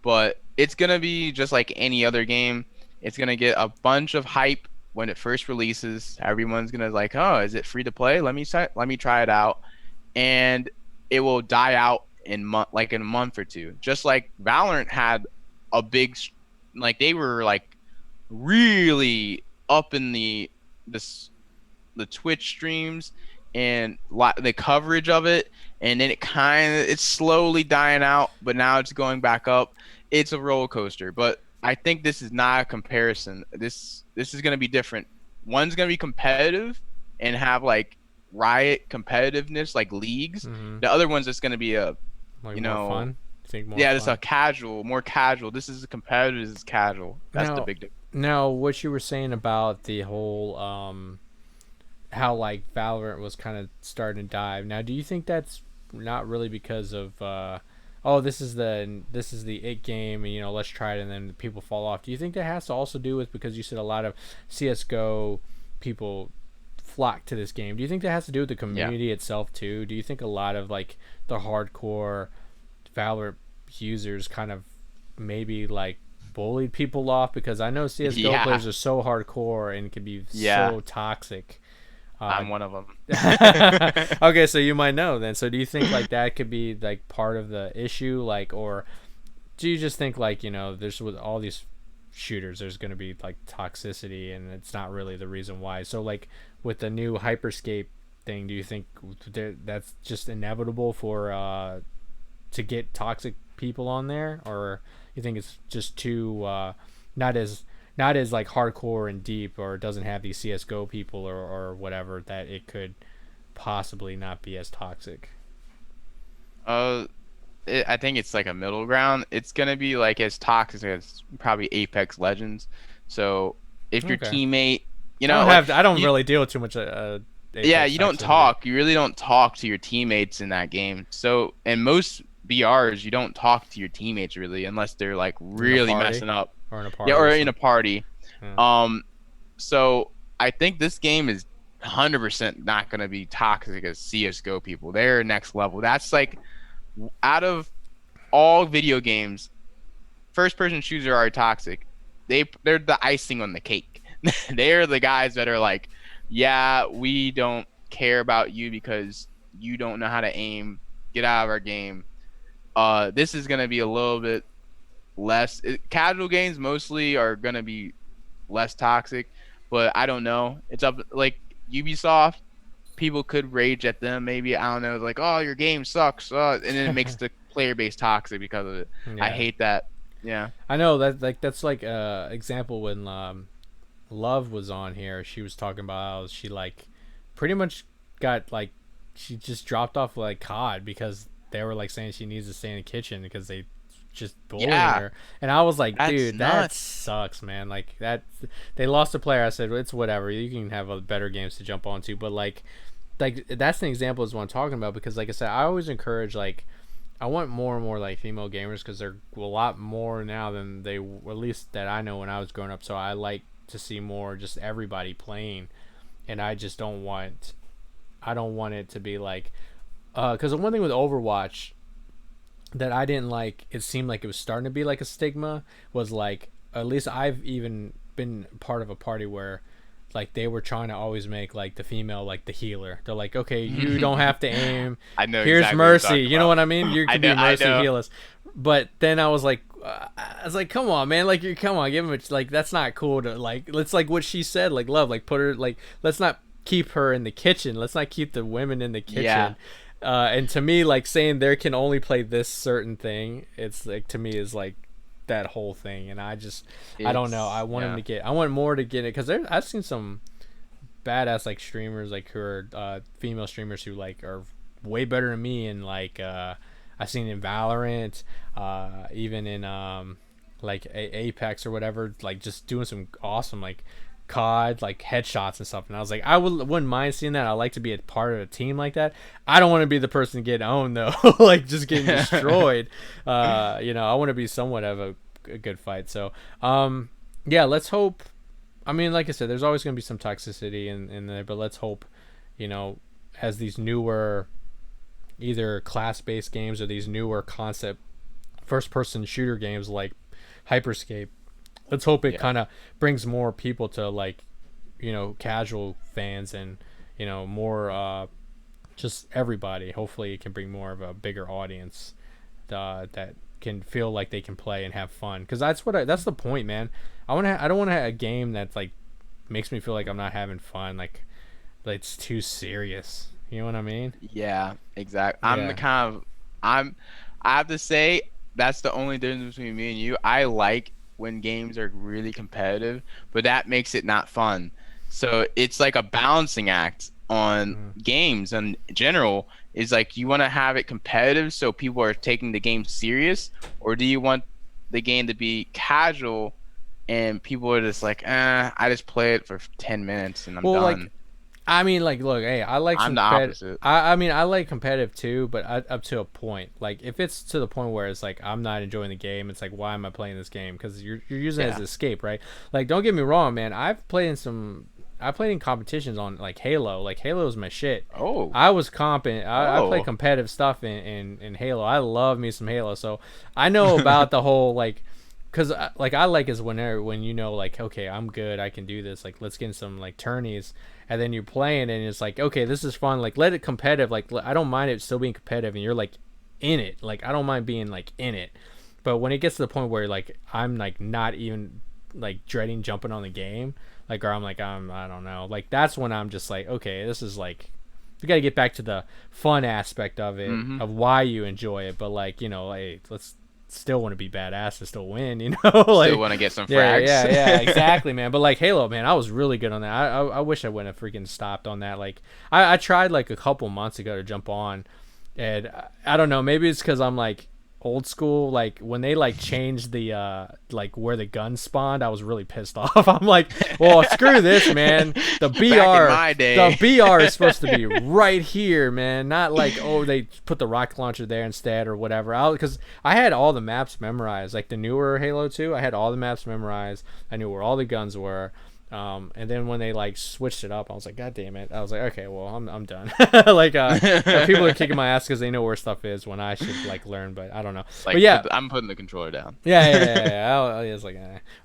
But it's gonna be just like any other game. It's gonna get a bunch of hype when it first releases. Everyone's gonna like, oh, is it free to play? Let me try it out, and it will die out in a month or two. Just like Valorant had a big, like they were like really up in the Twitch streams and the coverage of it, and then it's slowly dying out, but now it's going back up. It's a roller coaster, but I think this is not a comparison. This is going to be different. One's going to be competitive and have like Riot competitiveness, like leagues. Mm-hmm. The other one's just going to be a more fun. Just a more casual. This is competitive. This is casual. That's the big difference. Now, what you were saying about the whole how like Valorant was kind of starting to dive. Now, do you think that's not really because of this is the it game, and let's try it, and then people fall off? Do you think that has to also do with, because you said a lot of CS:GO people flock to this game? Do you think that has to do with the community itself too? Do you think a lot of like the hardcore Valorant users kind of maybe like bullied people off? Because I know CS:GO players are so hardcore and can be so toxic. I'm one of them. Okay, so you might know then. So do you think like that could be like part of the issue, like, or do you just think like there's with all these shooters there's going to be like toxicity and it's not really the reason why? So like with the new Hyperscape thing, do you think that's just inevitable for to get toxic people on there, or you think it's just too not as like hardcore and deep, or it doesn't have these CS:GO people or whatever, that it could possibly not be as toxic? I think it's like a middle ground. It's gonna be like as toxic as probably Apex Legends. So if your teammate, I don't really deal with too much. You don't talk. You really don't talk to your teammates in that game. So in most BRs, you don't talk to your teammates really, unless they're like really messing up. Or in a party. Or in a party. Yeah. So I think this game is 100% not going to be toxic as CS:GO people. They're next level. That's like, out of all video games, first-person shooters are toxic. They're the icing on the cake. They're the guys that are like, yeah, we don't care about you because you don't know how to aim. Get out of our game. This is going to be a little bit less. Casual games mostly are gonna be less toxic, but I don't know. It's up, like Ubisoft, people could rage at them maybe. I don't know, like, oh, your game sucks, and then it makes the player base toxic because of it. I hate that. I know that's like example when Love was on here. She was talking about how she like pretty much got like, she just dropped off like COD because they were like saying she needs to stay in the kitchen because just bullying Yeah, her. And I was like, that's dude, that nuts. sucks, man. Like that, they lost a player. I said, it's whatever. You can have better games to jump onto, but like that's an example is what I'm talking about because, like I said, I always encourage like. I want more and more like female gamers because they're a lot more now than they, at least that I know when I was growing up. So I like to see more just everybody playing, and I just I don't want it to be like, because the one thing with Overwatch that I didn't like, it seemed like it was starting to be like a stigma, was like, at least I've even been part of a party where like they were trying to always make like the female like the healer. They're like, okay, you don't have to aim. I know Here's exactly what you're Mercy. talking You know about. what I mean? You can be I Mercy, know. heal us. But then I was like, come on, man, like you come on, give him a, like that's not cool to like. Let's like what she said, like love, like put her like let's not keep her in the kitchen. Let's not keep the women in the kitchen. Yeah. And to me, like saying there can only play this certain thing, it's like to me is like that whole thing, and I don't know. I want him to get. I want more to get it because I've seen some badass like streamers like who are female streamers who like are way better than me, and like I've seen in Valorant, even in like Apex or whatever, like just doing some awesome like COD like headshots and stuff. And I was like, wouldn't mind seeing that. I like to be a part of a team like that. I don't want to be the person getting owned though, like just getting destroyed. You know, I want to be somewhat of a good fight. So yeah, let's hope. I mean, like I said, there's always going to be some toxicity in there, but let's hope, you know, as these newer, either class-based games or these newer concept first-person shooter games like Hyperscape, let's hope it kind of brings more people to, like, you know, casual fans and, you know, more just everybody. Hopefully it can bring more of a bigger audience that can feel like they can play and have fun, because that's the point, man. I don't want to have a game that's like makes me feel like I'm not having fun, like it's too serious, you know what I mean? Yeah, exactly. Yeah. I have to say that's the only difference between me and you. I like when games are really competitive, but that makes it not fun. So it's like a balancing act on games in general. Is like, you want to have it competitive so people are taking the game serious, or do you want the game to be casual and people are just like, I just play it for 10 minutes and I'm done. Like, I mean, like, look, hey, I like I'm some the opposite. I mean, I like competitive too, but up to a point. Like, if it's to the point where it's like I'm not enjoying the game, it's like, why am I playing this game? Because you're using it as an escape, right? Like, don't get me wrong, man. I played in competitions on like Halo. Like, Halo is my shit. Oh. I was comping. I play competitive stuff in Halo. I love me some Halo, so I know about the whole like. Cause like I like is when you know, like, okay, I'm good, I can do this, like let's get in some like tourneys, and then you're playing and it's like, okay, this is fun, like let it competitive, like I don't mind it still being competitive and you're like in it, like I don't mind being like in it. But when it gets to the point where like I'm like not even like dreading jumping on the game, like, or I'm like I don't know, like that's when I'm just like, okay, this is like, we got to get back to the fun aspect of it, of why you enjoy it. But like, you know, like let's still want to be badass to still win, you know. Like, Still want to get some frags. yeah, exactly, man. But like Halo, man, I was really good on that. I wish I wouldn't have freaking stopped on that. Like I tried like a couple months ago to jump on, and I don't know, maybe it's because I'm like old school. Like when they like changed the like where the guns spawned, I was really pissed off. I'm like, well, screw this, man. The Back in my day. the BR is supposed to be right here, man. Not like, oh, they put the rocket launcher there instead or whatever. Because I had all the maps memorized, like the newer Halo 2. I had all the maps memorized. I knew where all the guns were. And then when they like switched it up, I was like, God damn it! I was like, okay, well, I'm done. Like, people are kicking my ass because they know where stuff is when I should like learn, but I don't know. Like, but yeah, I'm putting the controller down. yeah. I was like,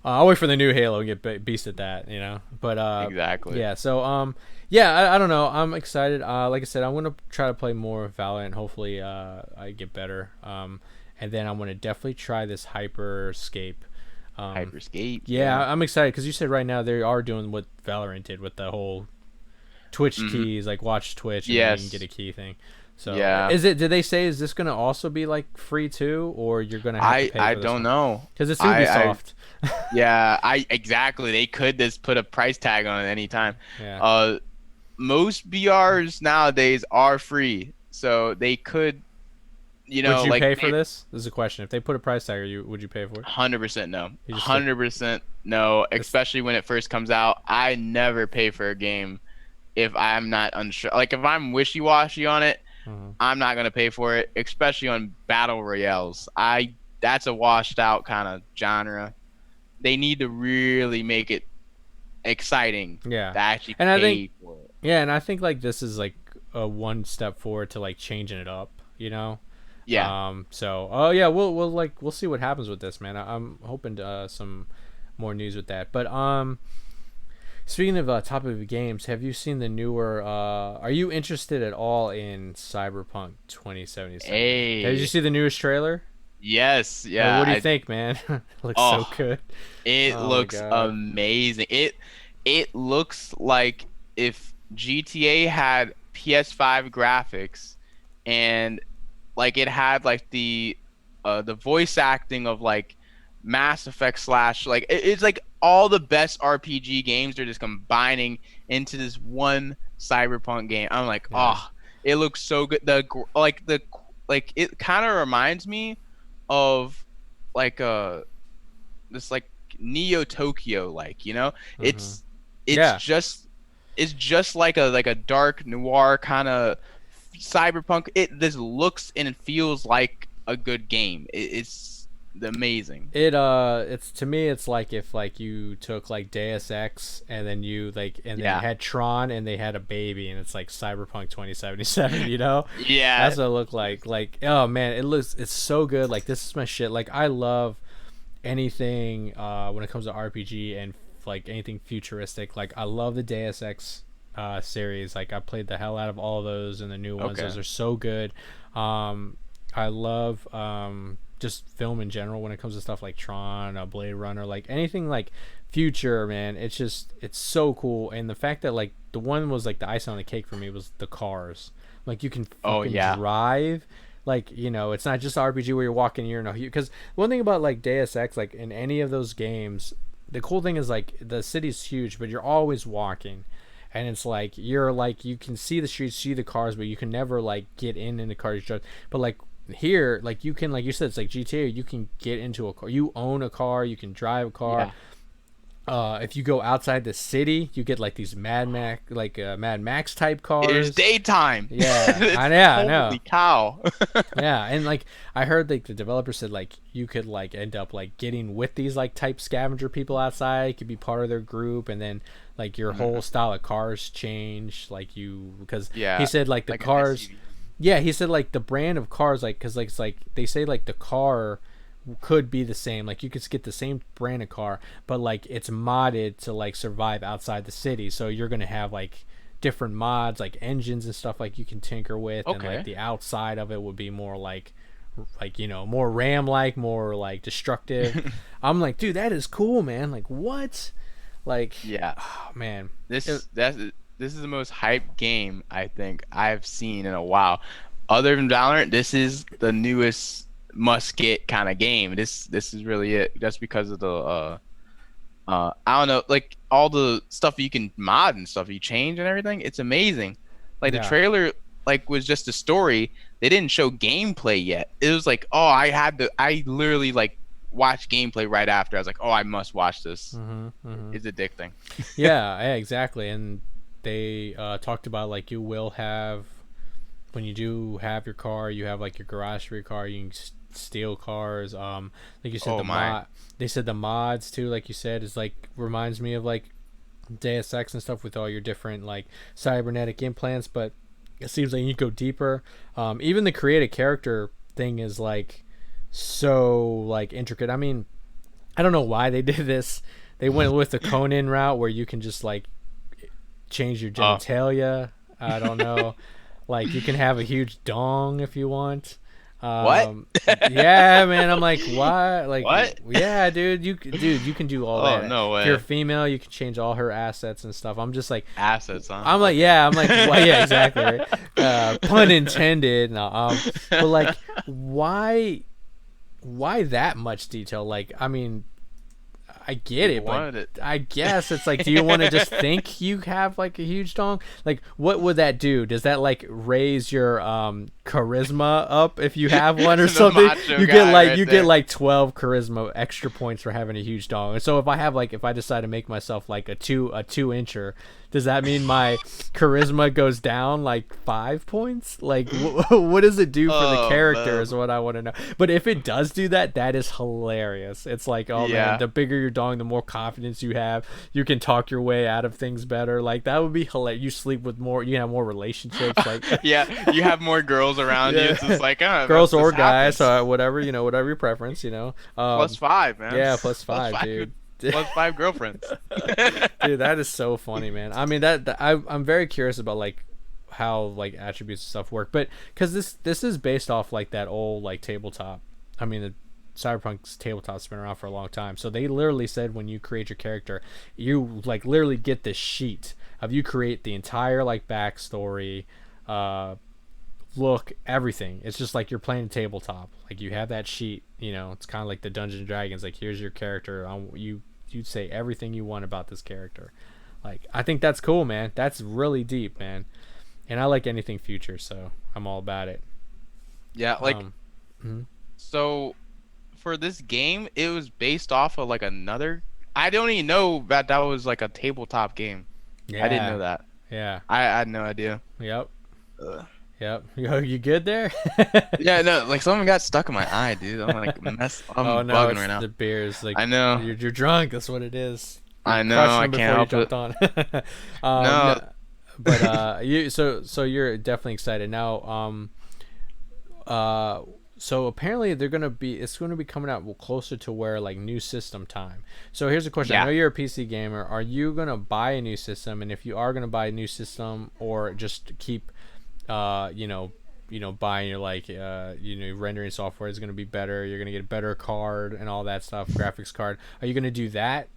I'll wait for the new Halo and get beast at that, you know. But Exactly. yeah. So yeah, I don't know. I'm excited. Like I said, I'm gonna try to play more Valorant. Hopefully, I get better. And then I'm gonna definitely try this Hyperscape. Hyperscape. Yeah, I'm excited because you said right now they are doing what Valorant did with the whole Twitch keys, like watch Twitch and then you can get a key thing. So yeah, did they say, is this gonna also be like free too, or you're gonna have to pay for I this don't know, because it's Ubisoft. Yeah, exactly. They could just put a price tag on it anytime. Yeah. Most BRs nowadays are free, so they could you Would know, you like pay for this? This is a question. If they put a price tag, would you pay for it? 100% no. You just stick 100% no, this. especially when it first comes out. I never pay for a game if I'm not unsure. Like if I'm wishy-washy on it, Mhm. I'm not gonna pay for it, especially on battle royales. I That's a washed out kind of genre. They need to really make it exciting Yeah, to actually and I think pay for it. yeah, and I think like this is like a one step forward to like changing it up. You know. Yeah. So oh yeah, we'll see what happens with this, man. I'm hoping to some more news with that. But speaking of topic of games, have you seen the newer? Are you interested at all in Cyberpunk 2077? Did you Hey. see the newest trailer? Yes. Yeah. What do you think, man? Looks so Oh, good. it Oh my looks god. amazing. It looks like if GTA had PS5 graphics and like it had like the voice acting of like Mass Effect slash like it's like all the best RPG games are just combining into this one Cyberpunk game. I'm like, Yeah. oh, it looks so good. Like it kind of reminds me of like this like Neo Tokyo, like, you know, Hmm. it's Yeah. just it's just like a dark noir kind of cyberpunk. It This looks and it feels like a good game. It's amazing. It's to me it's like if like you took like Deus Ex and then you like and then you Yeah, had Tron and they had a baby and it's like Cyberpunk 2077, you know? yeah, That's what it looked like. Like, oh man, it's so good. Like this is my shit. Like I love anything when it comes to RPG and like anything futuristic. Like I love the Deus Ex series. Like I played the hell out of all of those and the new ones. okay, Those are so good. I love just film in general when it comes to stuff like Tron, Blade Runner, like anything like future, man. It's so cool. And the fact that like the one was like the icing on the cake for me was the cars. Like you can oh fucking yeah, drive. Like, you know, it's not just RPG where you're walking, you're no, because one thing about like Deus Ex, like in any of those games, the cool thing is like the city's huge, but you're always walking, and it's like you're like you can see the streets, see the cars, but you can never like get in the cars. But like here, like you can, like you said, it's like GTA. You can get into a car, you own a car, you can drive a car. yeah. If you go outside the city, you get like these Mad Max type It's cars. daytime. Yeah, It's, I know. holy cow. Yeah, and like I heard like the developer said like you could like end up like getting with these like type scavenger people outside, you could be part of their group, and then like your whole Mhm. style of cars change, like you because he Yeah, said like the like an cars. SUV. Yeah, he said like the brand of cars, like because like it's like they say like the car could be the same, like you could get the same brand of car, but like it's modded to like survive outside the city, so you're gonna have like different mods like engines and stuff like you can tinker with, and like Okay. the outside of it would be more like you know, more ram like, more like destructive. I'm like, dude, that is cool, man. Like what, like Yeah. oh man. This that's this is the most hyped game I think I've seen in a while. Other than Valorant, this is the newest must get kind of game. This is really it. Just because of the I don't know, like all the stuff you can mod and stuff you change and everything. It's amazing. Like the Yeah. trailer like was just a story. They didn't show gameplay yet. It was like, oh, I literally like watched gameplay right after. I was like, oh, I must watch this. Mm-hmm. It's addicting. Yeah, exactly. And they talked about like you will have, when you do have your car, you have like your garage for your car, you can steal cars. Like you said, Oh the my. mod, they said the mods too, like you said, is like reminds me of like Deus Ex and stuff with all your different like cybernetic implants, but it seems like you go deeper. Even the create a character thing is like so like intricate. I mean, I don't know why they did this. They went with the Conan route where you can just like change your Oh. genitalia. I don't know. Like you can have a huge dong if you want. What? Yeah, man. I'm like, why? Like, What? yeah, dude. You can do all Oh, that. no If you're a way. female, you can change all her assets and stuff. I'm just like, Assets, huh? I'm like, Okay. yeah. I'm like, well, yeah, exactly. Right? Pun intended. No, but like, why that much detail? Like, I mean, I get it, wanted but it. I guess it's like, do you want to just think you have like a huge dong? Like, what would that do? Does that like raise your charisma up if you have one or The something? macho You get guy like right you get there. like 12 charisma extra points for having a huge dong. And so if I decide to make myself like a 2 incher, does that mean my charisma goes down like 5 points? Like, what does it do for the Oh, character? man. Is what I want to know. But if it does do that, that is hilarious. It's like, oh man, Yeah. the bigger your dong, the more confidence you have. You can talk your way out of things better. Like that would be hilarious. You sleep with more. You have more relationships. Like Yeah, you have more girls around you. Yeah. It's just like, girls this or guys, happens. whatever whatever your preference. Plus 5, man. Yeah, plus Plus 5, dude. Plus 5 girlfriends. Dude, that is so funny, man. I mean, I'm very curious about like how like attributes and stuff work, but because this is based off like that old like tabletop. I mean, the Cyberpunk's tabletop's been around for a long time, so they literally said when you create your character, you like literally get this sheet of you create the entire like backstory, look, everything. It's just like you're playing a tabletop. Like you have that sheet. It's kind of like the Dungeons and Dragons. Like here's your character. You'd say everything you want about this character. Like I think that's cool, man. That's really deep, man. And I like anything future, so I'm all about it. Yeah, like, Mhm. so for this game, it was based off of like another. I don't even know that was like a tabletop game. Yeah. I didn't know that. Yeah. I had no idea. Yep. Ugh. Yep. You good there? Yeah, no, like something got stuck in my eye, dude. I'm like I'm Oh no, bugging it's right now. the beers. Like I know. you're drunk. That's what it is. I know. Crushed I them can't before help you it. jumped on. No. But so you're definitely excited now. So apparently it's gonna be coming out closer to where like new system time. So here's a question. Yeah. I know you're a PC gamer. Are you gonna buy a new system? And if you are gonna buy a new system, or just keep buying your like rendering software is gonna be better, you're gonna get a better card and all that stuff, graphics card. Are you gonna do that?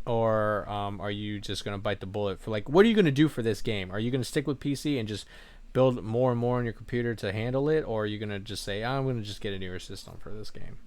Or are you just gonna bite the bullet for like what are you gonna do for this game? Are you gonna stick with PC and just build more and more on your computer to handle it, or are you gonna just say I'm gonna just get a newer system for this game?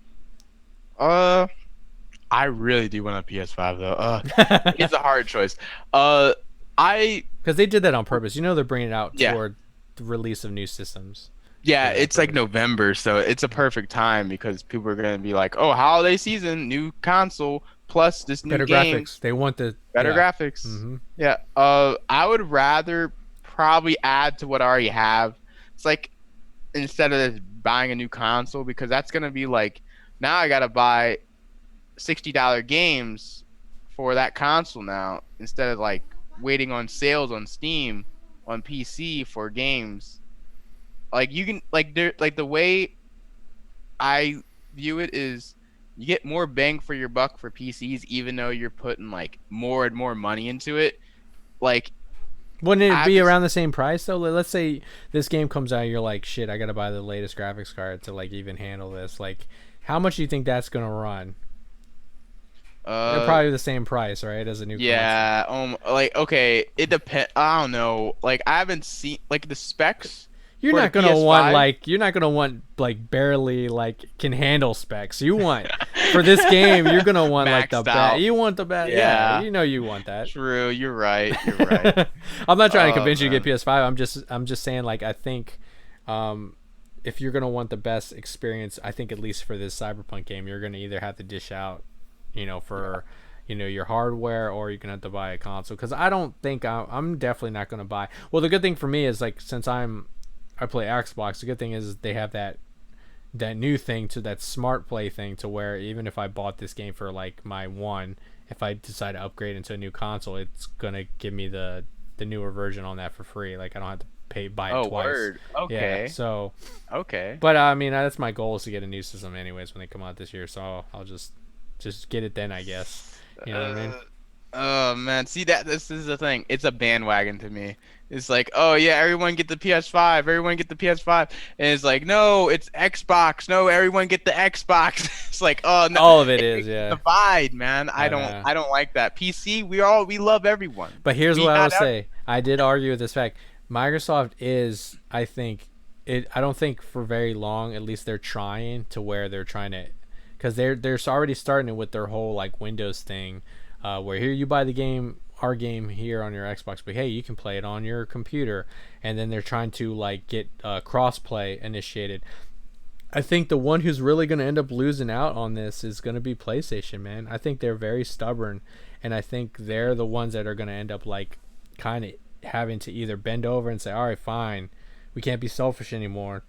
I really do want a PS5 though. It's a hard choice. I Because they did that on purpose. They're bringing it out Yeah. toward the release of new systems. Yeah, Yeah, it's like perfect. November, so it's a perfect time because people are gonna be like, "Oh, holiday season, new console plus this new Better game, graphics. They want the better yeah. graphics." Mm-hmm. Yeah. I would rather probably add to what I already have. It's like instead of just buying a new console because that's gonna be like now I gotta buy $60 games for that console now instead of like waiting on sales on Steam on PC for games. Like you can like there like the way I view it is you get more bang for your buck for PCs even though you're putting like more and more money into it. Like Wouldn't it be obvious- around the same price though? Let's say this game comes out, you're like, shit, I gotta buy the latest graphics card to like even handle this. Like, how much do you think that's gonna run? They're probably the same price, right, as a new console. yeah, like okay, it depends. I don't know. Like I haven't seen like the specs. You're for not the gonna want PS5. like barely like can handle specs. You want for this game, you're gonna want like the Maxed best. out. You want the best. Yeah, Yeah. you want that. True, you're right. You're right. I'm not trying to Oh, convince you to get man. PS5. I'm just saying like I think if you're gonna want the best experience, I think at least for this Cyberpunk game, you're gonna either have to dish out, for your hardware, or you're gonna have to buy a console. Because I don't think I'm definitely not gonna buy. Well, the good thing for me is like since I play Xbox, the good thing is they have that new thing to that smart play thing to where even if I bought this game for like my one, if I decide to upgrade into a new console, it's gonna give me the newer version on that for free. Like I don't have to buy it Oh, twice. word. Okay. Yeah, so Okay. but I mean that's my goal, is to get a new system anyways when they come out this year. So I'll just get it then, I guess. You know what I mean? Oh man, see that this is the thing. It's a bandwagon to me. It's like, oh yeah, everyone get the PS5. Everyone get the PS5, and it's like, no, it's Xbox. No, everyone get the Xbox. It's like, oh no, All of it is, yeah. divide, man. I know. don't like that. PC, we love everyone. But here's We what I got will say. I did argue with this fact. Microsoft is, I don't think for very long, at least they're trying to where they're trying to, because they're already starting it with their whole like Windows thing, where here you buy the game, our game here on your Xbox, but hey, you can play it on your computer, and then they're trying to like get crossplay initiated. I think the one who's really going to end up losing out on this is going to be PlayStation, man. I think they're very stubborn, and I think they're the ones that are going to end up like kind of having to either bend over and say, all right, fine, we can't be selfish anymore,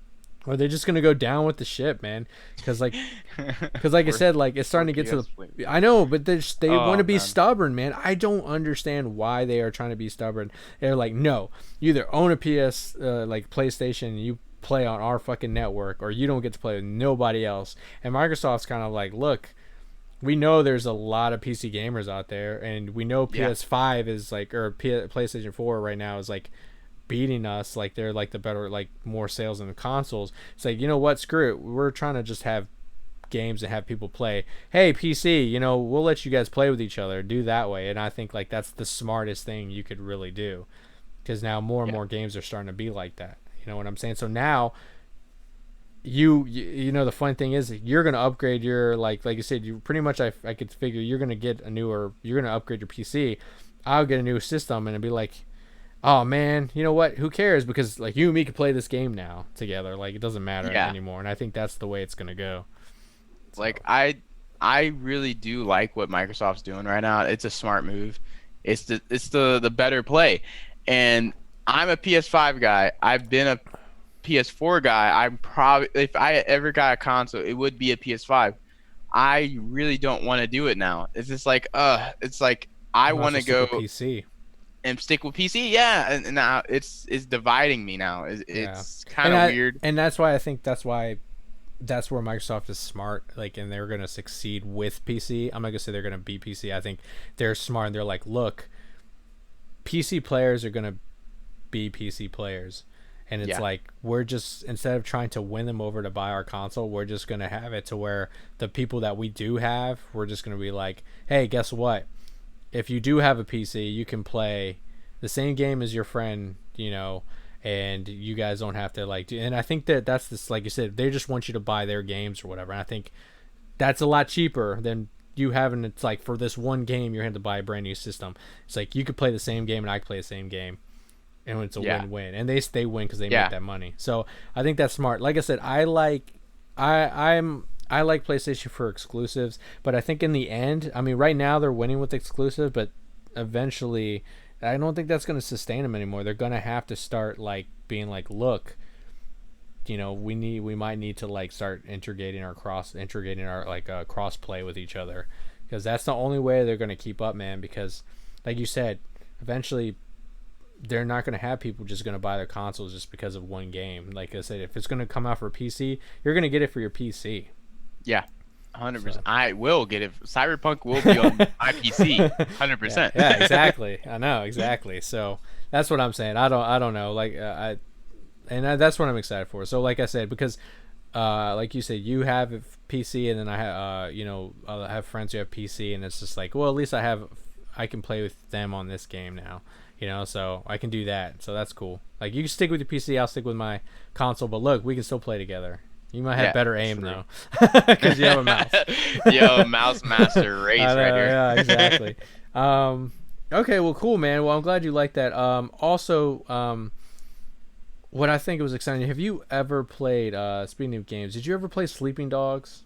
or they're just going to go down with the ship, man. Because like I said, like it's starting to get to the, I know, but they want to be stubborn, man. I don't understand why they are trying to be stubborn. They're like, no, you either own a PS like PlayStation and you play on our fucking network, or you don't get to play with nobody else. And Microsoft's kind of like, look, we know there's a lot of PC gamers out there, and we know PS5 is like, or PlayStation 4 right now is like beating us, like they're like the better, like more sales than the consoles. It's like, you know what, screw it, we're trying to just have games and have people play. Hey, PC, you know, we'll let you guys play with each other, do that way. And I think like that's the smartest thing you could really do, because now more and more games are starting to be like that. You know what I'm saying? So now you know, the fun thing is you're going to upgrade your, like you said, you pretty much, I could figure you're going to get you're going to upgrade your PC. I'll get a new system, and it'd be like, oh man, you know what? Who cares? Because like you and me could play this game now together. Like it doesn't matter anymore. And I think that's the way it's going to go. So. Like I really do like what Microsoft's doing right now. It's a smart move. It's the better play. And I'm a PS5 guy. I've been a PS4 guy. I'm probably, if I ever got a console, it would be a PS5. I really don't want to do it now. It's just like, it's like I want to go PC and stick with PC. Yeah, and now it's dividing me now. It's kind of weird. And that's why I think that's where Microsoft is smart, like, and they're gonna succeed with PC. I'm not gonna say they're gonna beat PC. I think they're smart, and they're like, look, PC players are gonna be PC players, and it's like, we're just, instead of trying to win them over to buy our console, we're just gonna have it to where the people that we do have, we're just gonna be like, hey, guess what, if you do have a PC, you can play the same game as your friend, you know, and you guys don't have to like do. And I think that's this, like you said, they just want you to buy their games or whatever, and I think that's a lot cheaper than you having, it's like, for this one game you're having to buy a brand new system. It's like you could play the same game and I could play the same game, and it's a win-win, and they win because they make that money. So I think that's smart. Like I said, I like PlayStation for exclusives, but I think in the end, I mean, right now they're winning with exclusives, but eventually I don't think that's going to sustain them anymore. They're going to have to start like being like, look, you know, we might need to like start integrating our like cross play with each other, because that's the only way they're going to keep up, man. Because like you said, eventually they're not going to have people just going to buy their consoles just because of one game. Like I said, if it's going to come out for PC, you're going to get it for your PC. Yeah, 100%. So. I will get it. Cyberpunk will be on my PC, 100%. Yeah, exactly. I know, exactly. So that's what I'm saying. I don't know. Like that's what I'm excited for. So like I said, because like you said, you have a PC, and then I have I have friends who have PC, and it's just like, well, at least I can play with them on this game now. You know, so I can do that. So that's cool. Like, you can stick with your PC, I'll stick with my console, but look, we can still play together. You might have better aim, though, because you have a mouse. Yo, mouse master race right here. Yeah, exactly. Okay, well, cool, man. Well, I'm glad you like that. Also, what I think was exciting, have you ever played, speaking of games, did you ever play Sleeping Dogs?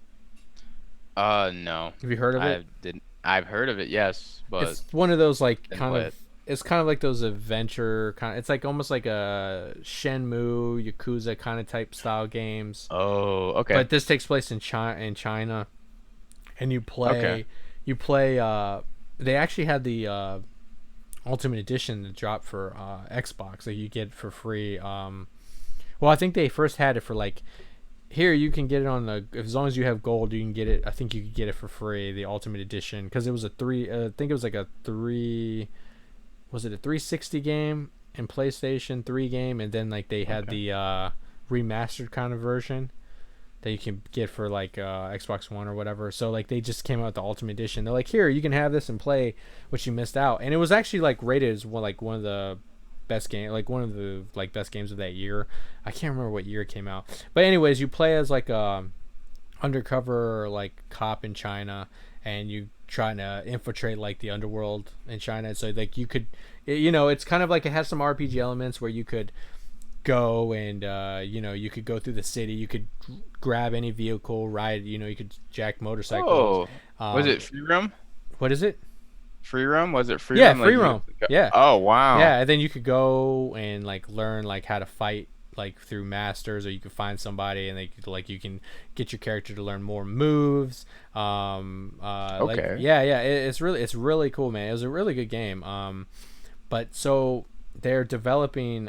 No. Have you heard of it? I've heard of it, yes, but it's one of those, like, it's kind of like those adventure it's like almost like a Shenmue, Yakuza kind of type style games. Oh, okay. But this takes place in China, and you play they actually had the Ultimate Edition that dropped for Xbox that you get for free. Well, I think they first had it for like, here you can get it on as long as you have gold, you can get it. I think you could get it for free, the Ultimate Edition, because it was I think it was like a 360 game and PlayStation 3 game, and then like they had the remastered kind of version that you can get for like Xbox One or whatever. So like they just came out with the Ultimate Edition. They're like, here, you can have this and play what you missed out. And it was actually like rated as one of the best best games of that year. I can't remember what year it came out. But anyways, you play as like a undercover like cop in China, and you trying to infiltrate like the underworld in China. So like you could, it's kind of like it has some RPG elements where you could go and you could go through the city, you could grab any vehicle, ride, you could jack motorcycles. Was it free roam? What is it? Free roam? Was it free Yeah, roam? free roam. Yeah. Oh wow. Yeah, and then you could go and like learn like how to fight like through masters, or you could find somebody and they could, like, you can get your character to learn more moves. Okay. Like, it's really cool, man. It was a really good game. But so they're developing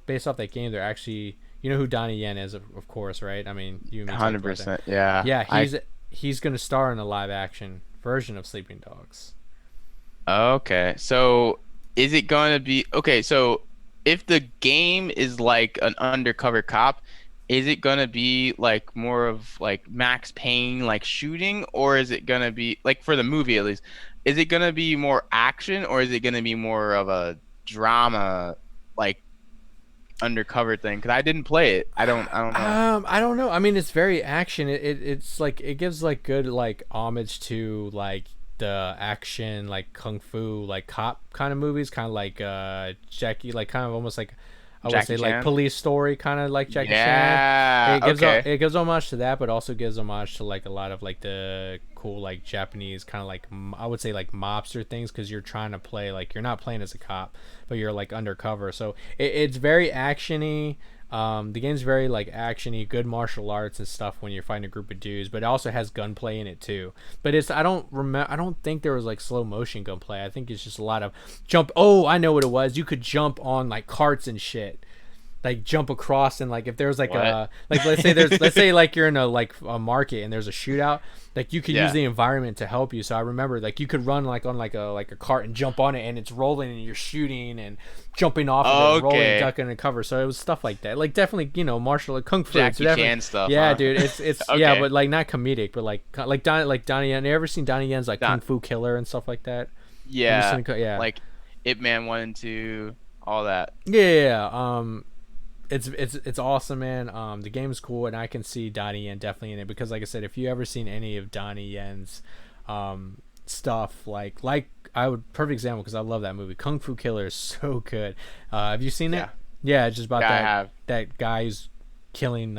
based off that game. They're actually, you know who Donnie Yen is, of course, right? I mean, you 100%. Yeah. Yeah, he's gonna star in a live action version of Sleeping Dogs. Okay. So is it going to be okay? So if the game is like an undercover cop, is it going to be like more of like Max Payne like shooting, or is it going to be like, for the movie at least, is it going to be more action, or is it going to be more of a drama like undercover thing? Because I didn't play it. I don't know. I don't know. I mean, it's very action. It's like, it gives like good like homage to like the action like kung fu like cop kind of movies, kind of like Jackie, like kind of almost like I would say Chan? like Police Story, kind of like Jackie Chan. Yeah. It gives homage to that, but also gives homage to like a lot of like the cool like Japanese kind of like I would say like mobster things, because you're trying to play like, you're not playing as a cop, but you're like undercover. So it's very actiony. The game's very like actiony, good martial arts and stuff when you're fighting a group of dudes, but it also has gunplay in it too. But I don't think there was like slow motion gunplay. I think it's just a lot of jump. Oh, I know what it was. You could jump on like carts and shit. Like jump across, and like if there's like What? let's say like you're in a market and there's a shootout, like you could use the environment to help you. So I remember like you could run like on like a cart and jump on it, and it's rolling and you're shooting and jumping off of it, and rolling, ducking and cover. So it was stuff like that. Like definitely, martial kung fu, Jackie Chan stuff. Yeah, huh? dude, it's Okay. yeah, but like not comedic, but like Donnie Yen. You ever seen Donnie Yen's like Kung Fu Killer and stuff like that? Yeah. Yeah. Like Ip Man 1 and 2, all that. Yeah. It's awesome, man. The game's cool, and I can see Donnie Yen definitely in it, because like I said, if you ever seen any of Donnie Yen's stuff, like I would, perfect example, because I love that movie. Kung Fu Killer is so good. Have you seen it? Yeah, it's just about that guy who's killing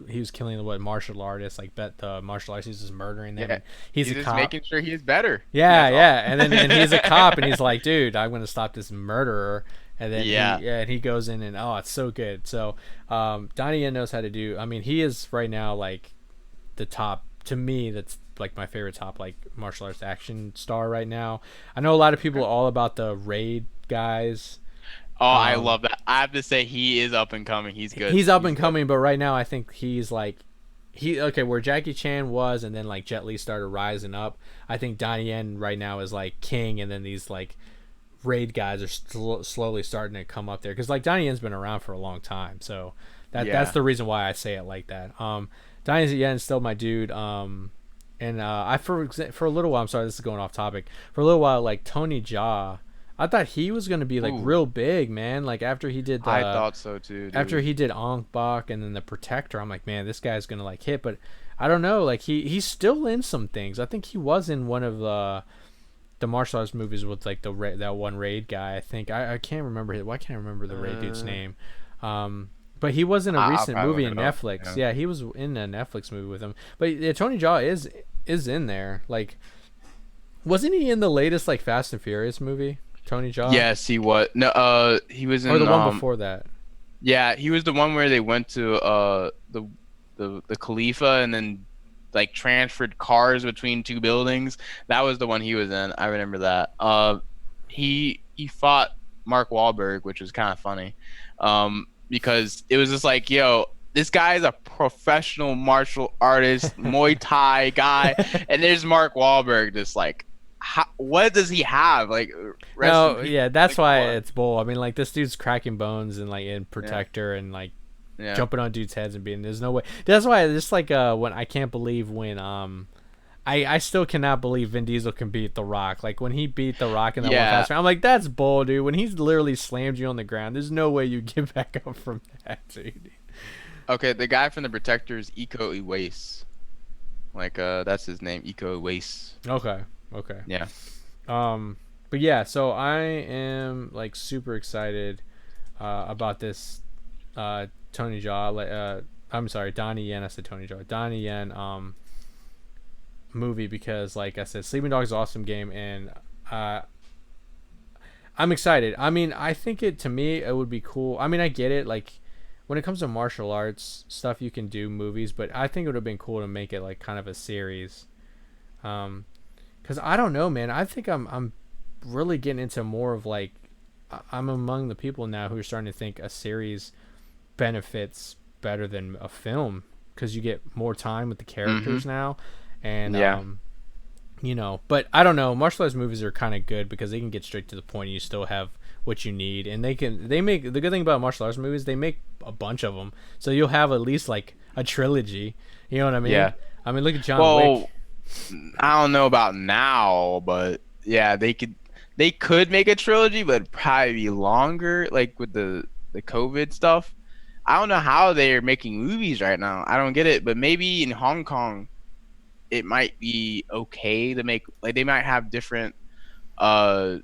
he was killing the martial artists, like the martial artists, he's just murdering them. Yeah. He's a just cop. making sure he's better. Yeah, and then and he's a cop, and he's like, dude, I'm gonna stop this murderer. And then and he goes in, and it's so good. So Donnie Yen knows how to do. I mean, he is right now like the top, to me, that's like my favorite top like martial arts action star right now. I know a lot of people are all about the Raid guys. Oh, I love that. I have to say, he is up and coming. He's good. He's up and coming, but right now I think he's like where Jackie Chan was, and then like Jet Li started rising up. I think Donnie Yen right now is like king, and then these like Raid guys are slowly starting to come up there, because like Donnie Yen's been around for a long time, so that's the reason why I say it like that. Donnie Yen's still my dude. And I for a little while, I'm sorry, this is going off topic. For a little while, like Tony Jaa, I thought he was gonna be like real big, man. Like after he did, I thought so too. Dude. After he did Ong Bak and then the Protector, I'm like, man, this guy's gonna like hit. But I don't know, like he's still in some things. I think he was in one of the martial arts movies with like that one Raid guy. I think I can't remember it. Why can't I remember the Raid dude's name? But he was in a recent movie in Netflix. Yeah, he was in a Netflix movie with him. But Tony Jaa is in there. Like, wasn't he in the latest like Fast and Furious movie? Tony Jaa? Yes, he was. No, he was in. Or the one before that. Yeah, he was the one where they went to the Khalifa and then like transferred cars between two buildings. That was the one he was in. I remember that. He fought Mark Wahlberg, which was kind of funny, because it was just like, yo, this guy is a professional martial artist, Muay Thai guy, and there's Mark Wahlberg just like, what does he have? Like, no, yeah, that's why it's bull. I mean, like, this dude's cracking bones and like in Protector and like jumping on dudes' heads and being. There's no way. That's why just like when I can't believe when I still cannot believe Vin Diesel can beat The Rock. Like when he beat The Rock in that one Fast Round, I'm like, that's bull, dude. When he's literally slammed you on the ground, there's no way you get back up from that, dude. Okay, the guy from the Protectors, Iko Uwais. Like that's his name, Iko Uwais. Okay. Okay. Yeah. Um, but yeah, so I am like super excited about this Tony Jaa. I'm sorry, Donnie Yen. I said Tony Jaa. Donnie Yen movie because, like I said, Sleeping Dogs is an awesome game, and uh, I'm excited. I mean, I think to me it would be cool. I mean, I get it. Like when it comes to martial arts stuff, you can do movies, but I think it would have been cool to make it like kind of a series. Because I don't know, man. I think I'm really getting into more of like I'm among the people now who are starting to think a series benefits better than a film because you get more time with the characters now, and Yeah. But I don't know. Martial arts movies are kind of good because they can get straight to the point. And you still have what you need, and they make the good thing about martial arts movies. They make a bunch of them, so you'll have at least like a trilogy. You know what I mean? Yeah. I mean, look at John Wick. I don't know about now, but yeah, they could make a trilogy, but it'd probably be longer, like with the COVID stuff. I don't know how they're making movies right now. I don't get it, but maybe in Hong Kong it might be okay to make, like they might have different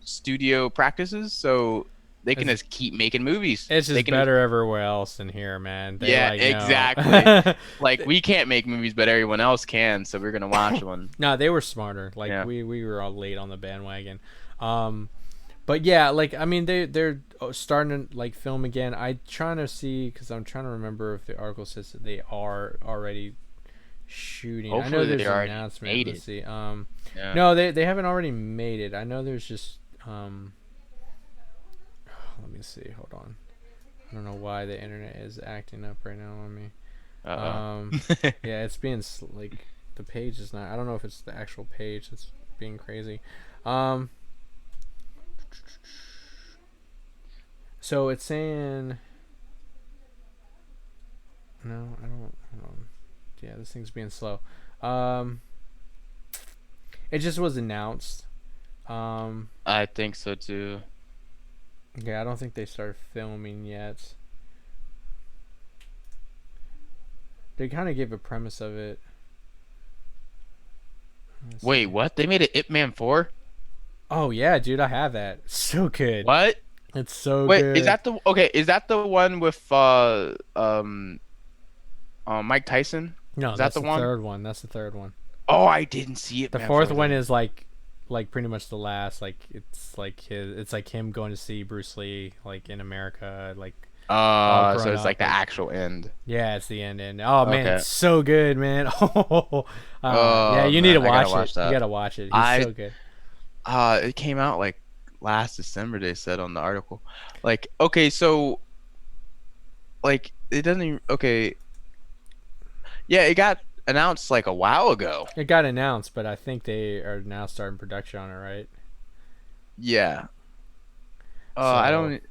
studio practices, so they can just keep making movies. It's They just can better everywhere else than here, man. They Yeah, like exactly. no. Like we can't make movies, but everyone else can, so we're gonna watch one. No, they were smarter. Like Yeah. we were all late on the bandwagon. But yeah, like I mean they're starting to like film again. I trying to see because I'm trying to remember if the article says that they are already shooting. I know Hopefully there's they an already announcement. made Let's it. see. Yeah. No, they haven't already made it. I know there's just let me see. Hold on. I don't know why the internet is acting up right now on me. Uh-oh. Yeah, it's being like the page is not. I don't know if it's the actual page that's being crazy. So it's saying. No, I don't. Hold on. Yeah, this thing's being slow. It just was announced. I think so too. Yeah, I don't think they started filming yet. They kind of gave a premise of it. Wait, what? They made an Ip Man 4? Oh yeah, dude, I have that. So good. What? It's so Wait, good. is that the one with Mike Tyson? No, Is that's that the the one? third one. That's the third one. Oh, I didn't see it. The Man fourth 4 one then. is like pretty much the last. Like it's like him going to see Bruce Lee like in America. Like all So grown it's like up. the Like, actual end. yeah, it's the end. And oh man, Okay. it's so good, man. Yeah, you need Man, to I gotta watch watch it. that. You gotta watch it. He's I so good. It came out like last December, they said on the article. Like, okay, so like it doesn't even, okay. Yeah, it got announced like a while ago. It got announced, but I think they are now starting production on it, right? Yeah. I So don't.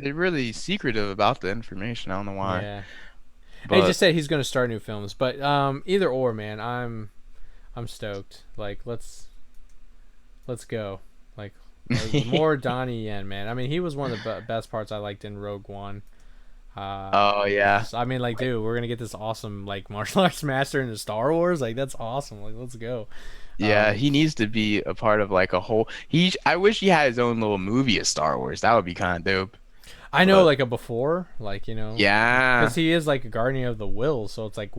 They're really secretive about the information. I don't know why. yeah. And he But just said he's gonna start new films, but either or, man, I'm stoked. Like let's go. Like more Donnie Yen, man. I mean, he was one of the best parts I liked in Rogue One. oh yeah. So, I mean, like, dude, we're gonna get this awesome like martial arts master into Star Wars. Like, that's awesome. Like, let's go. Yeah, he needs to be a part of like a whole. I wish he had his own little movie of Star Wars. That would be kind of dope. I know, But like a before, like yeah, because he is like a guardian of the will. So it's like,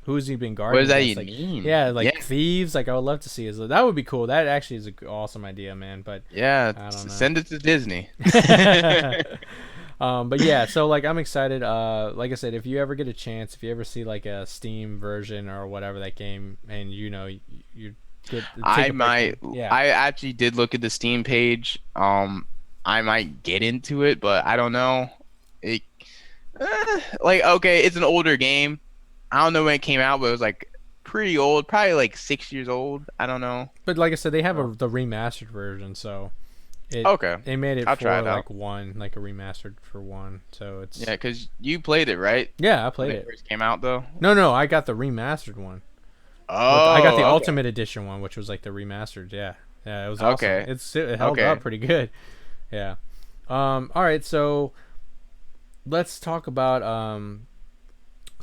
who's he been what guarding does that against? even Like, mean? yeah, like Yeah, thieves. Like, I would love to see his. That would be cool. That actually is a awesome idea, man. But yeah. I don't know. Send it to Disney. But yeah, so like I'm excited. Like I said, if you ever get a chance, if you ever see like a Steam version or whatever that game, and you get take a might. picture. Yeah, I actually did look at the Steam page. I might get into it, but I don't know. It, like okay, it's an older game. I don't know when it came out, but it was like pretty old, probably like 6 years old. I don't know. but like I said, they have the remastered version, so Okay, they made it I'll for try it like out. like a remastered for one. So it's Yeah, because you played it, right? yeah, I When played it it. first came out, though. No, I got the remastered one. I got the Oh, okay. Ultimate Edition one, which was like the remastered. Yeah, it was awesome. Okay. It held Okay. up pretty good. Yeah. All right, so let's talk about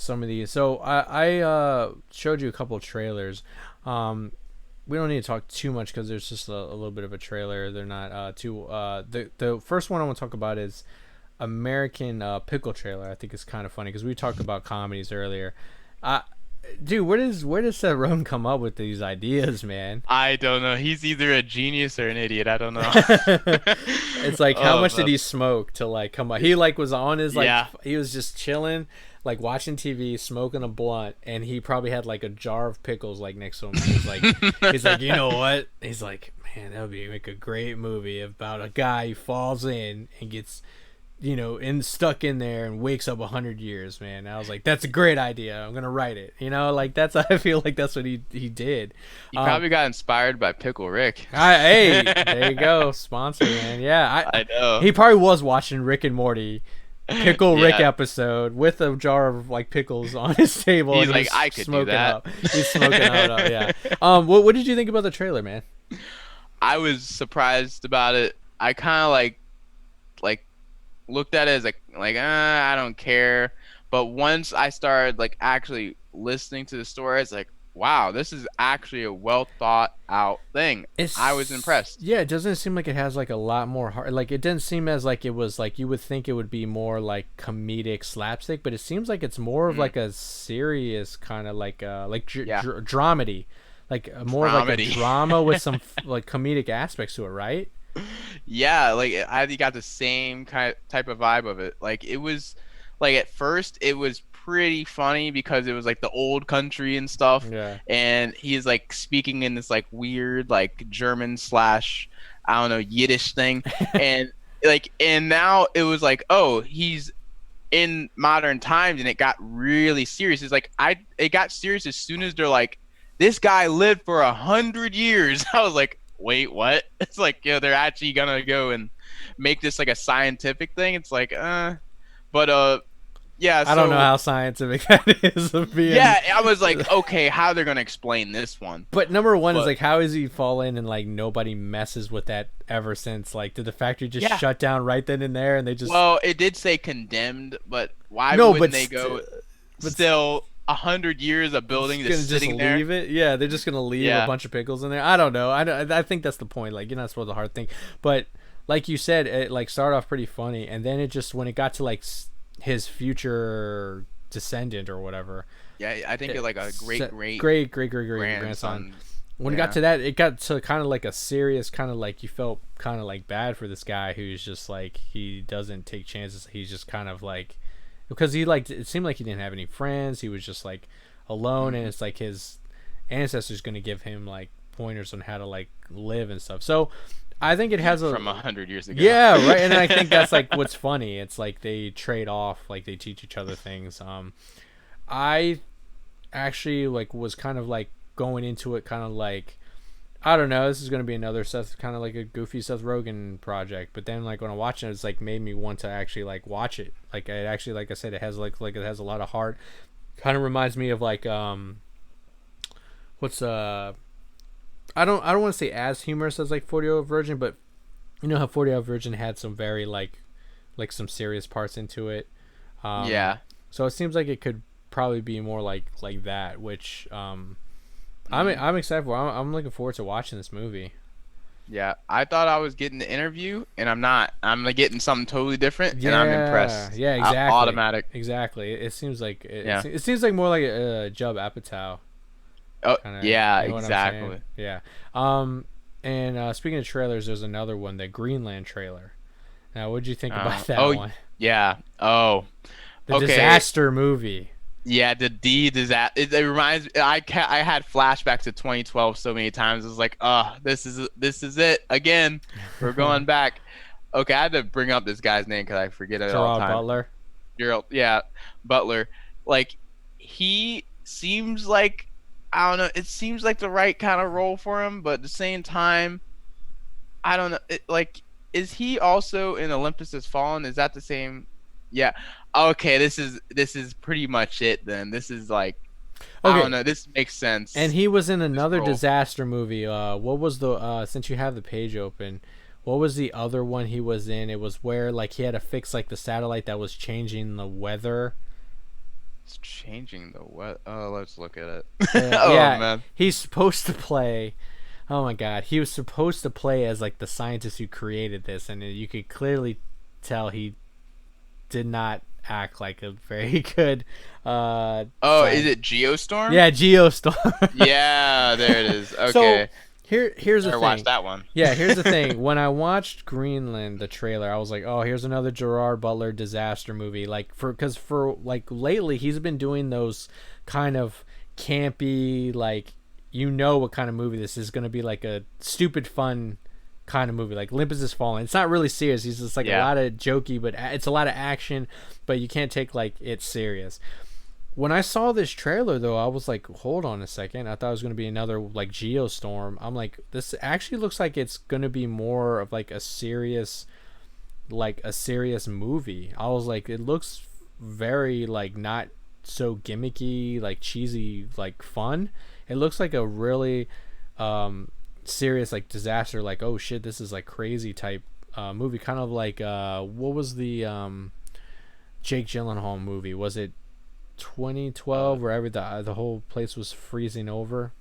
some of these. So I showed you a couple of trailers. We don't need to talk too much because there's just a little bit of a trailer. They're not too. The first one I want to talk about is American Pickle trailer. I think it's kind of funny because we talked about comedies earlier. Dude, where does Seth Rogen come up with these ideas, man? I don't know. He's either a genius or an idiot. I don't know. It's like how much did he smoke to like come up? He like was on his like he was just chilling, like watching TV, smoking a blunt, and he probably had like a jar of pickles like next to him. He's like, you know what? He's like, man, that would be like a great movie about a guy who falls in and gets, you know, stuck in there and wakes up 100 years, man. And I was like, that's a great idea. I'm gonna write it. You know, like I feel like that's what he did. He probably got inspired by Pickle Rick. Hey, there you go, sponsor, man. Yeah, I know. He probably was watching Rick and Morty, Pickle Rick episode with a jar of like pickles on his table. He's like, I could do that. He's smoking out. Yeah. What did you think about the trailer, man? I was surprised about it. I kind of like looked at it as like I don't care, but once I started like actually listening to the story, it's like, wow, this is actually a well thought out thing. I was impressed. Yeah, it doesn't seem like it has like a lot more heart. Like it didn't seem as like it was like you would think it would be more like comedic slapstick, but it seems like it's more of like a serious kind of like dramedy, like more like a drama with some like comedic aspects to it, right? Yeah, like I got the same type of vibe of it. Like it was like at first it was pretty funny because it was like the old country and stuff. Yeah. And he's like speaking in this like weird like German / I don't know, Yiddish thing. and now it was like, oh, he's in modern times, and it got really serious. It's like it got serious as soon as they're like, this guy lived for 100 years. I was like, wait, what? It's like, they're actually gonna go and make this like a scientific thing. It's like, yeah. I don't know how scientific that is. Yeah, I was like, okay, how they're gonna explain this one? But number one is like, how is he fallen and like nobody messes with that ever since? Like, did the factory just shut down right then and there, and they just? Well, it did say condemned, but why wouldn't they go? Still. 100 years of building just sitting there. Leave it? Yeah, they're just gonna leave a bunch of pickles in there. I don't know. I think that's the point. Like, you're not supposed to hard think, but like you said, it like started off pretty funny, and then it just when it got to like his future descendant or whatever. Yeah, I think it like a great grandson. When it got to that, it got to kind of like a serious kind of like you felt kind of like bad for this guy who's just like he doesn't take chances. He's just kind of like. Because he like it seemed like he didn't have any friends. He was just like alone, and it's like his ancestors going to give him like pointers on how to like live and stuff. So I think it has from 100 years ago. Yeah, right. And I think that's like what's funny. It's like they trade off, like they teach each other things. I actually like was kind of like going into it kind of like, I don't know, this is going to be another kind of like a goofy Seth Rogen project. But then like when I watched it, it's like made me want to actually like watch it. Like it actually, like I said, it has like it has a lot of heart. Kind of reminds me of like what's I don't want to say as humorous as like 40-Year-Old Virgin, but you know how 40-Year-Old Virgin had some very like some serious parts into it. Yeah. So it seems like it could probably be more like that, which I'm excited for. I'm looking forward to watching this movie. Yeah, I thought I was getting the interview, and I'm not. I'm like getting something totally different, and I'm impressed. Yeah, exactly. Automatic. Exactly. It seems like it seems like more like a Judd Apatow. Oh, kinda, yeah, you know exactly. Yeah. And speaking of trailers, there's another one, the Greenland trailer. Now, what did you think about that one? Yeah. Oh. The disaster movie. Yeah, the disaster. It reminds me. I had flashbacks to 2012 so many times. It was like, this is it again. We're going back. Okay, I had to bring up this guy's name because I forget it all the time. Butler. Butler. Like, he seems like, I don't know. It seems like the right kind of role for him, but at the same time, I don't know. Is he also in Olympus Has Fallen? Is that the same? Yeah. Okay, this is pretty much it then. This is like, I don't know. This makes sense. And he was in another disaster movie. What was the since you have the page open, what was the other one he was in? It was where like he had to fix like the satellite that was changing the weather. It's changing the what? Oh, let's look at it. Oh Yeah, man. he's supposed to play. Oh my God, he was supposed to play as like the scientist who created this, and you could clearly tell he did not act like a very good Oh, is scientist. it Geostorm? Yeah, Geostorm. Yeah, there it is. So Okay. here's the Better watch thing. that one. Yeah, here's the thing. When I watched Greenland, the trailer, I was like, "Oh, here's another Gerard Butler disaster movie." Like because for like lately, he's been doing those kind of campy, like you know what kind of movie this is going to be, like a stupid fun kind of movie, like Olympus Has Fallen. It's not really serious. He's just like a Yeah. lot of jokey, but it's a lot of action, but you can't take like it serious. When I saw this trailer, though, I was like, hold on a second. I thought it was going to be another, like, Geostorm. I'm like, this actually looks like it's going to be more of, like, a serious movie. I was like, it looks very, like, not so gimmicky, like, cheesy, like, fun. It looks like a really serious, like, disaster, like, oh, shit, this is, like, crazy type movie. Kind of like, what was the Jake Gyllenhaal movie? Was it 2012 where the whole place was freezing over?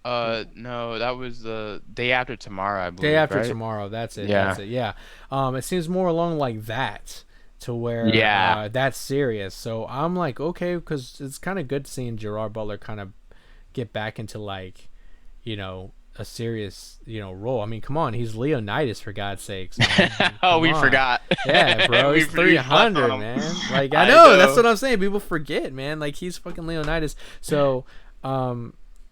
No, that was the day after tomorrow, I Day believe, After right? Tomorrow. That's it. Yeah. That's it. Yeah. It seems more along like that, to where Yeah. that's serious. So I'm like, okay, because it's kind of good seeing Gerard Butler kind of get back into, like, a serious, role. I mean, come on, he's Leonidas, for God's sakes, man. Oh, Come we on. forgot. Yeah, bro, We he's slept 300, on him. man. Like, I I know, that's know. what I'm saying. People forget, man. Like, he's fucking Leonidas. So,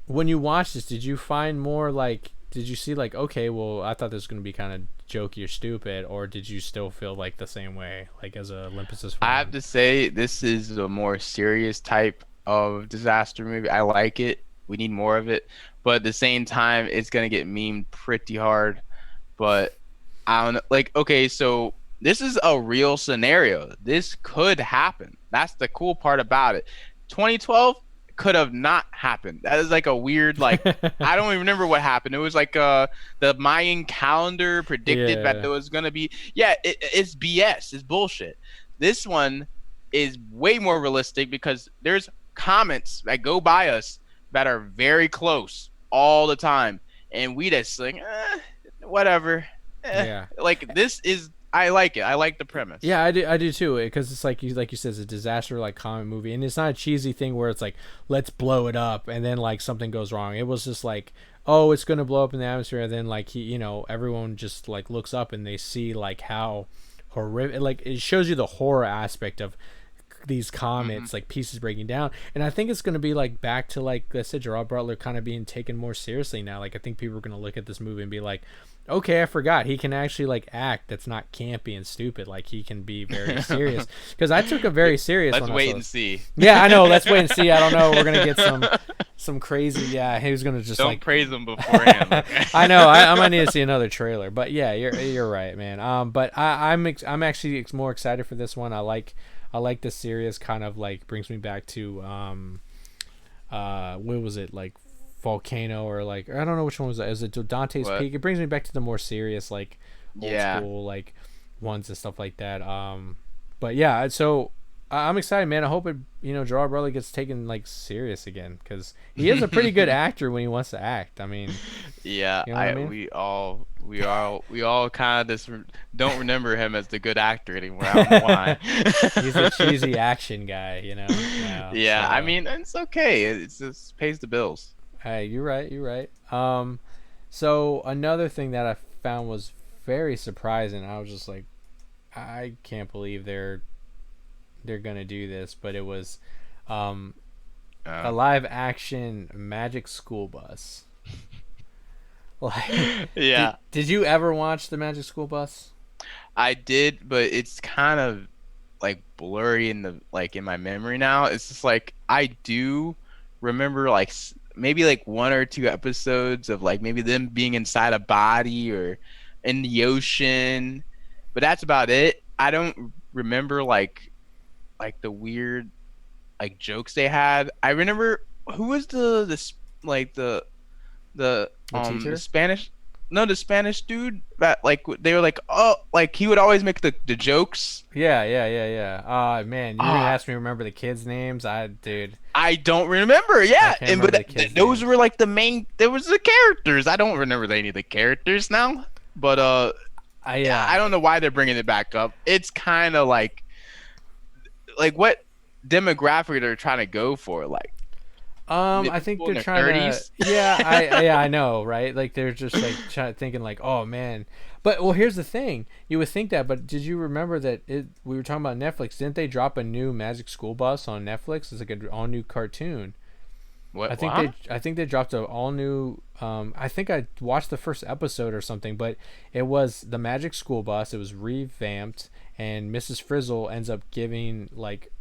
when you watched this, did you find more, like, did you see, like, okay, well, I thought this was going to be kind of jokey or stupid, or did you still feel like the same way, like, as a Olympus Has I have Fallen? to say, this is a more serious type of disaster movie. I like it. We need more of it. But at the same time, it's gonna get memed pretty hard. But I don't know. Like, okay, so this is a real scenario. This could happen. That's the cool part about it. 2012 could have not happened. That is like a weird, like, I don't even remember what happened. It was like the Mayan calendar predicted that Yeah. there was gonna be. Yeah, it's BS. It's bullshit. This one is way more realistic because there's comments that go by us that are very close all the time, and we just like, whatever. Yeah. Like this is, I like it. I like the premise. Yeah, I do too. Because it's like you said, it's a disaster like comic movie, and it's not a cheesy thing where it's like let's blow it up and then like something goes wrong. It was just like, oh, it's gonna blow up in the atmosphere, and then like everyone just like looks up and they see like how horrific. Like it shows you the horror aspect of these Hmm. comets, like pieces breaking down. And I think it's going to be like back to, like I said, Gerard Butler kind of being taken more seriously now. Like I think people are going to look at this movie and be like, okay, I forgot he can actually like act that's not campy and stupid. Like he can be very serious, because I took it very serious Let's when I wait saw and this. see. Yeah, I know, let's wait and see. I don't know, we're going to get some crazy, yeah, he was going to just Don't like praise them beforehand. Okay? I know. I might need to see another trailer, but yeah, you're right, man. But I'm actually more excited for this one. I like the series. Kind of like brings me back to what was it, like Volcano, or like I don't know which one was that. Is it Dante's What? Peak? It brings me back to the more serious, like old Yeah. school, like ones and stuff like that. But yeah, so I'm excited, man. I hope Gerard Butler gets taken like serious again, because he is a pretty good actor when he wants to act. I mean, Yeah, you know what I I mean? we all kind of just don't remember him as the good actor anymore. I don't know why. He's a cheesy action guy, now. Yeah, I So, mean it's okay. It just pays the bills. hey, you're right. You're right. So another thing that I found was very surprising. I was just like, I can't believe they're gonna do this, but it was um a Uh, live action Magic School Bus. Like, did yeah, did you ever watch the Magic School Bus? I did, but it's kind of like blurry in the like in my memory now. It's just like I do remember like maybe like one or two episodes of like maybe them being inside a body or in the ocean, but that's about it. I don't remember like the weird like jokes they had. I remember who was like the The the teacher? Spanish. no, the Spanish dude that like they were like, oh, like he would always make the jokes. Yeah. Man, you're gonna Ah, ask me to remember the kids' names? Dude, I don't remember. I Yeah, can't and remember but the kids' those names. were like the main. There was the characters. I don't remember any of the characters now. But yeah, Yeah. I don't know why they're bringing it back up. It's kind of like what demographic they're trying to go for. Like I think people in they're their trying to. 30s. Yeah, I know, right? Like they're just like thinking like, oh man. But well, here's the thing. You would think that, but did you remember that we were talking about Netflix? Didn't they drop a new Magic School Bus on Netflix? It's like an all new cartoon. What? What? I think they dropped a all new. I think I watched the first episode or something, but it was the Magic School Bus. It was revamped, and Mrs. Frizzle ends up giving like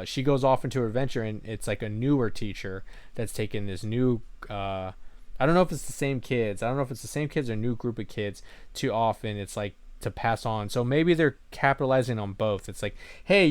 she goes off into her adventure, and it's like a newer teacher that's taking this new. I don't know if it's the same kids. I don't know if it's the same kids or a new group of kids. Too often, it's like to pass on. So maybe they're capitalizing on both. It's like, hey,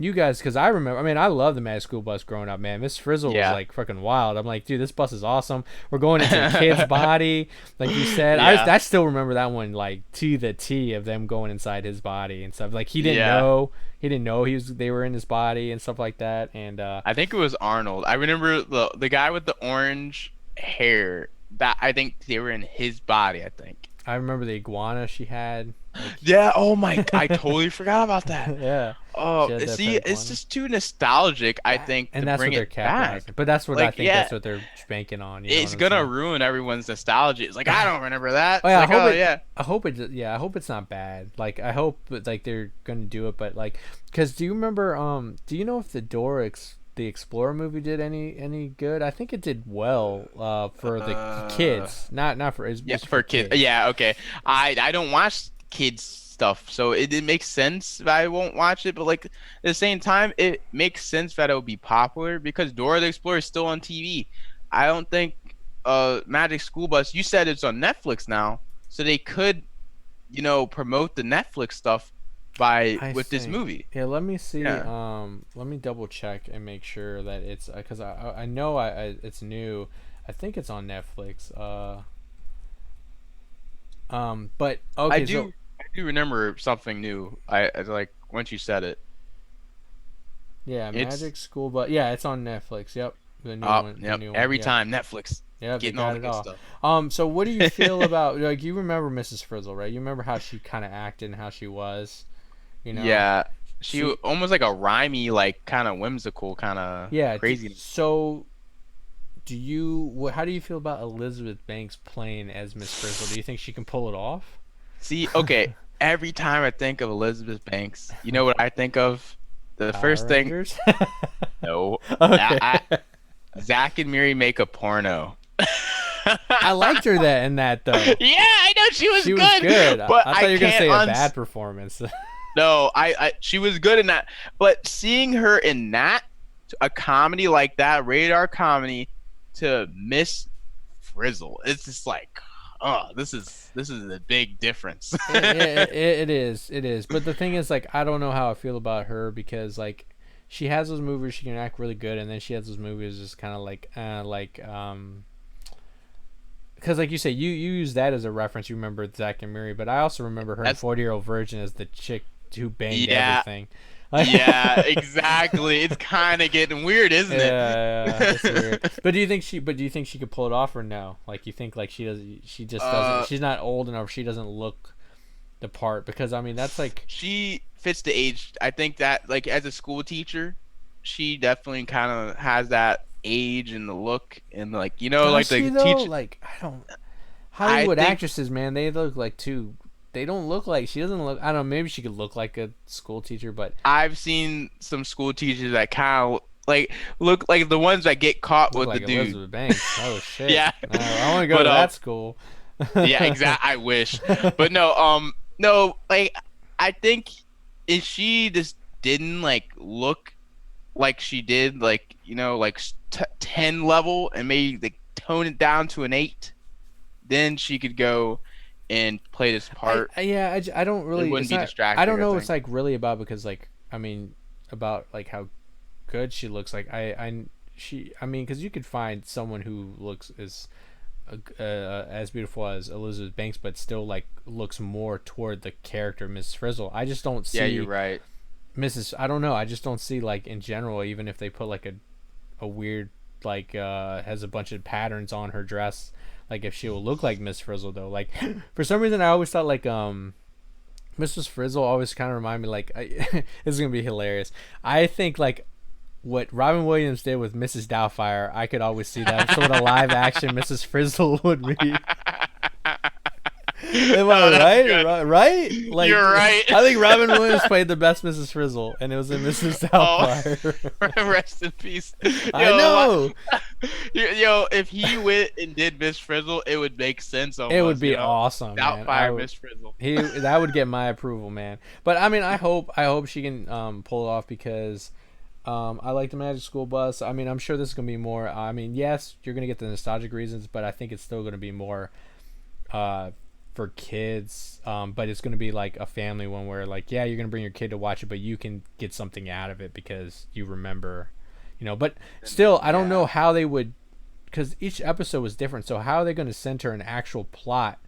you guys, because I remember, I mean, I love the Mad School Bus growing up, man. Miss Frizzle was Yeah. like freaking wild. I'm like, dude, this bus is awesome. We're going into a kid's body, like you said. Yeah. I still remember that one, like to the T of them going inside his body and stuff. Like Yeah. he didn't know they were in his body and stuff like that. And I think it was Arnold. I remember the guy with the orange hair. That I think they were in his body. I think. I remember the iguana she had. Like, Yeah. Oh my! I totally forgot about that. yeah, Oh, she had that see, pet it's iguana. just too nostalgic. I That, think and to that's what bring they're it back. capitalizing. But that's what I Like, think. yeah, That's what they're banking on. You know what it's I'm gonna saying? ruin everyone's nostalgia. It's like I don't remember that. Oh It's yeah, like, oh yeah, I hope it. Yeah, I hope it's not bad. Like I hope like they're gonna do it, but like, cause do you remember? Do you know if the Explorer movie did any good? I think it did well. For the uh, kids, not for yeah, it's for for kids. kids. Yeah, okay. I don't watch kids stuff, so it makes sense that I won't watch it. But like at the same time, it makes sense that it will be popular because Dora the Explorer is still on TV. I don't think Magic School Bus. You said it's on Netflix now, so they could promote the Netflix stuff by I with this see. movie. Yeah, let me see. Yeah. Let me double check and make sure that it's because I know it's new. I think it's on Netflix. But I okay, so do I do remember something new. I like once you said it. yeah, It's Magic School, but yeah, it's on Netflix. Yep, the new one, the yep. new one. Every Yeah, time Netflix yeah, they getting all got the it good all. stuff. So what do you feel about like you remember Mrs. Frizzle, right? You remember how she kind of acted and how she was, you know? Yeah. She She almost like a rhymey, like kind of whimsical, kind of yeah. crazy. So how do you feel about Elizabeth Banks playing as Miss Frizzle? Do you think she can pull it off? See, okay, every time I think of Elizabeth Banks, you know what I think of? The Power first thing, Rangers. no, Okay. Zach and Miri make a porno. I liked her in that though. Yeah, I know she was She was good, good. but I I thought you were gonna can't say a bad performance. no, she was good in that. But seeing her in that, a comedy like that, radar comedy, to Miss Frizzle, it's just like, oh, this is a big difference. It is. But the thing is, like, I don't know how I feel about her because, like, she has those movies she can act really good, and then she has those movies just kind of because like you say, you use that as a reference. You remember Zack and Miri, but I also remember her in That's 40-Year-Old Virgin as the chick who banged yeah, everything. yeah, exactly. It's kind of getting weird, isn't it? It's weird. But do you think she could pull it off or no? Like you think like she just doesn't, uh, she's not old enough, she doesn't look the part because I mean that's like she fits the age. I think that like as a school teacher, she definitely kind of has that age and the look and like does like she the though? teach. Like I don't I Hollywood think actresses, man, they look like too they don't look like she doesn't look I don't know, maybe she could look like a school teacher, but I've seen some school teachers that kind of like look like the ones that get caught look with the like dude. Elizabeth Banks. Oh shit. Yeah, I want to go but to that school. yeah, exactly. I wish, but no, no, like I think if she just didn't like look like she did, like like 10 level, and maybe like tone it down to an 8, then she could go and play this part. Yeah, I don't It really. wouldn't It's be not. I don't distracting, I know. It's think. like really about because like I mean about like how good she looks. Like she. I mean because you could find someone who looks as as beautiful as Elizabeth Banks, but still like looks more toward the character Mrs. Frizzle. I just don't Yeah, you're see right. Mrs. I don't know. I just don't see like in general, even if they put like a weird like has a bunch of patterns on her dress, like if she will look like Miss Frizzle though. Like for some reason, I always thought like Mrs. Frizzle always kind of remind me like this is gonna be hilarious. I think like what Robin Williams did with Mrs. Doubtfire, I could always see that sort of live action Mrs. Frizzle would be. Am I That's right? good. Right? Like You're right. I think Robin Williams played the best Mrs. Frizzle, and it was in Mrs. Doubtfire. Rest in peace. I know. Yo, if he went and did Miss Frizzle, it would make sense almost. It would be awesome, man. Doubtfire Miss Frizzle. That would get my approval, man. But I mean, I hope she can pull it off because I like the Magic School Bus. I mean, I'm sure this is gonna be more. I mean, yes, you're gonna get the nostalgic reasons, but I think it's still gonna be more for kids. But it's gonna be like a family one where, like, yeah, you're gonna bring your kid to watch it, but you can get something out of it because you remember, But still, I don't know how they would, because each episode was different. So how are they gonna center an actual plot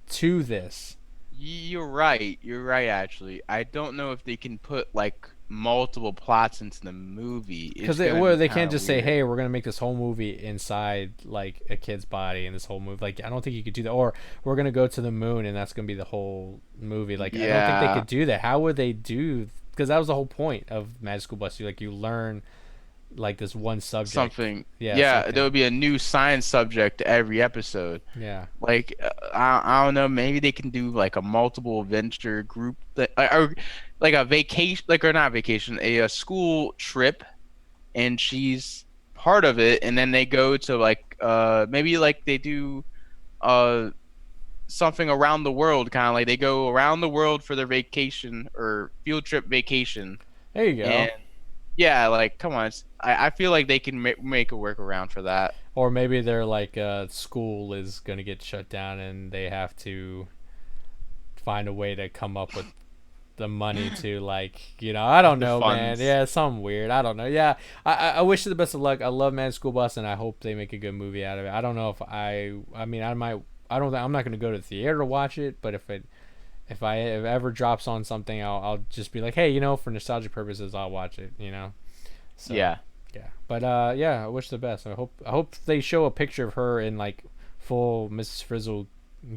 to this? You're right. You're right. Actually, I don't know if they can put like multiple plots into the movie Because they can't just say, "Hey, we're gonna make this whole movie inside like a kid's body," and this whole movie, like, I don't think you could do that. Or we're gonna go to the moon, and that's gonna be the whole movie. Like, I don't think they could do that. How would they do? Because that was the whole point of Magic School Bus. You learn like this one subject. Something. Yeah. There would be a new science subject every episode. Yeah. Like I don't know. Maybe they can do like a multiple adventure group or like a vacation, like, or not vacation, a school trip, and she's part of it, and then they go to like maybe like they do something around the world, kind of like they go around the world for their vacation or field trip vacation. There you go. And yeah, like, come on. I feel like they can make a workaround for that. Or maybe they're like school is gonna get shut down, and they have to find a way to come up with the money to, like, I don't know, man. Yeah, something weird. I don't know. Yeah, I wish you the best of luck. I love Mad School Bus, and I hope they make a good movie out of it. I don't know if I mean, I might. I don't. I'm not gonna go to the theater to watch it, but if it ever drops on something, I'll just be like, hey, for nostalgic purposes, I'll watch it. So, yeah. But yeah, I wish the best. I hope they show a picture of her in like full Mrs. Frizzle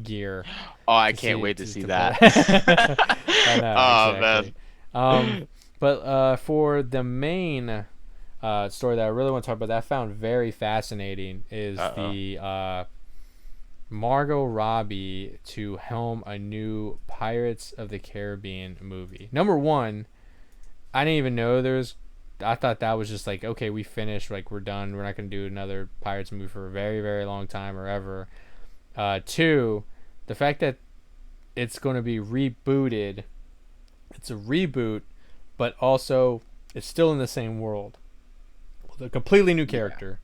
gear. Oh, I can't wait to see that. I know, exactly. Man. But for the main story that I really want to talk about, that I found very fascinating, is the Margot Robbie to helm a new Pirates of the Caribbean movie. Number one, I didn't even know I thought that was just like, okay, we finished, like, we're done, we're not going to do another Pirates movie for a very, very long time or ever. Two, the fact that it's going to be rebooted. It's a reboot, but also it's still in the same world with a completely new character.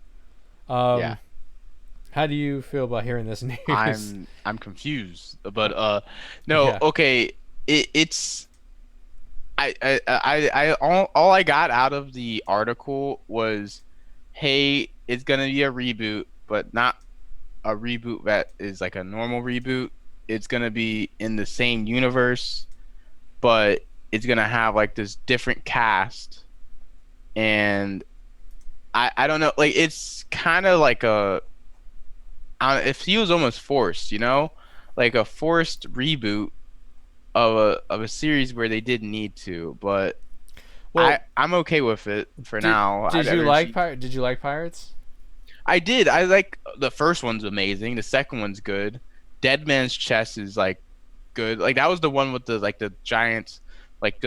How do you feel about hearing this news? I'm confused, but no, okay, it's all I got out of the article was, hey, it's gonna be a reboot, but not a reboot that is like a normal reboot. It's gonna be in the same universe, but it's gonna have like this different cast, and I don't know, like, it's kind of like it feels almost forced, like a forced reboot of a series where they didn't need to, but I'm okay with it for now. Did you like Pirates? I did. I like the first one's amazing. The second one's good. Dead Man's Chest is like good. Like, that was the one with the giants, like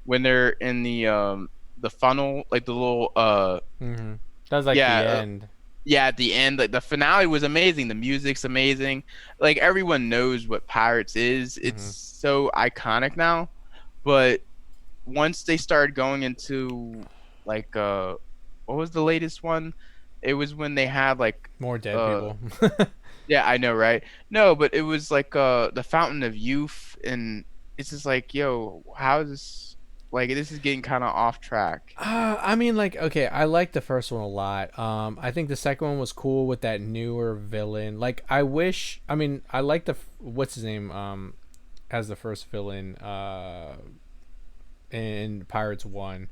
when they're in the funnel, like the little That was like the end. Yeah, at the end, like the finale was amazing. The music's amazing. Like, everyone knows what Pirates is. It's so iconic now. But once they started going into like what was the latest one? It was when they had like more dead people. Yeah, I know, right? No, but it was like the Fountain of Youth, and it's just like, yo, how is this? Like this is getting kind of off track. I mean, like, okay, I like the first one a lot. I think the second one was cool with that newer villain. Like, I wish. I mean, I like the what's his name as the first villain in Pirates One.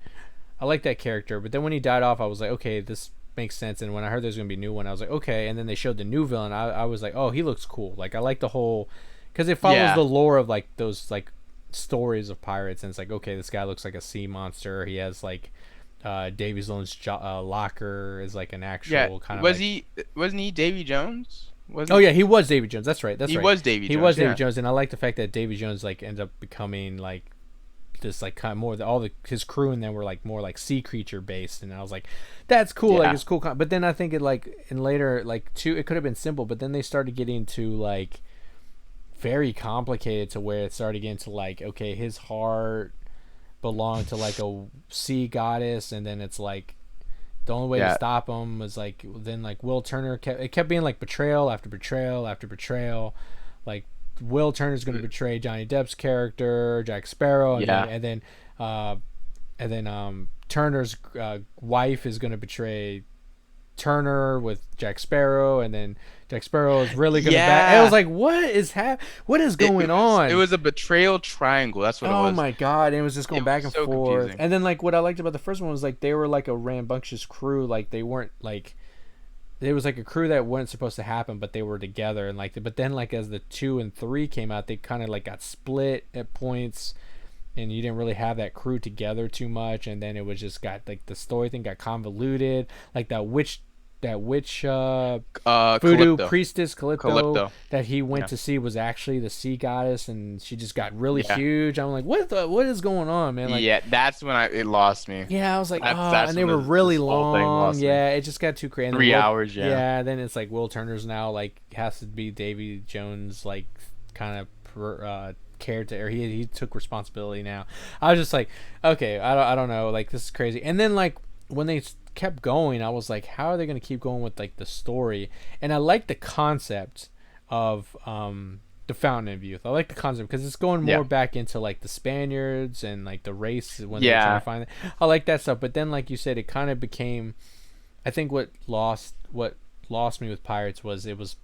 I like that character, but then when he died off, I was like, okay, this makes sense. And when I heard there's gonna be a new one, I was like, okay. And then they showed the new villain. I was like, oh, he looks cool. Like, I like the whole because it follows Yeah, the lore of like those like stories of pirates, and it's like, okay, this guy looks like a sea monster. He has like Davy Jones' locker is like an yeah. actual kind of Was like. he? Wasn't he Davy Jones? Oh Wasn't yeah, he was Davy Jones. That's right. That's he right. was Davy He Jones? was Davy Yeah. Jones, and I like the fact that Davy Jones like ended up becoming like this like kind of more all the his crew and then were like more like sea creature based, and I was like, that's cool. Like Yeah. it's cool. But then I think it like in later like two it could have been simple, but then they started getting to like very complicated to where it started getting to like okay his heart belonged to like a sea goddess, and then it's like the only way to Yeah. stop him was like then like Will Turner kept being like betrayal after betrayal after betrayal, like Will Turner's going to betray Johnny Depp's character Jack Sparrow, and then Yeah. uh Turner's wife is going to betray Turner with Jack Sparrow, and then Jack Sparrow is really gonna back. And I was Yeah. like, what is going It on? was a betrayal triangle. That's what it Oh was. my god! And it was just going It back was and so forth. confusing. And then like what I liked about the first one was like they were like a rambunctious crew. Like they weren't like there was like a crew that wasn't supposed to happen, but they were together. And like but then like as the 2 and 3 came out, they kind of like got split at points. And you didn't really have that crew together too much, and then it was just got like the story thing got convoluted, like that witch voodoo Calypto. priestess Calypto Calypto. that he went Yeah. to see was actually the sea goddess, and she just got really Yeah. huge. I'm like, what is going on, man? Like, Yeah. That's when it lost me. yeah, I was like, That's and they when were really this whole thing long. lost me. Yeah, it just got too crazy. 3 hours. Yeah. Yeah, then it's like Will Turner's now like has to be Davy Jones like kind of character. Or he took responsibility now. I was just like, okay, I don't know, like this is crazy. And then like when they kept going, I was like, how are they going to keep going with like the story? And I like the concept of the Fountain of Youth. I like the concept because it's going more Yeah. back into like the Spaniards and like the race when they're trying Yeah. to find it. I like that stuff. But then like you said, it kind of became I think what lost me with Pirates was it was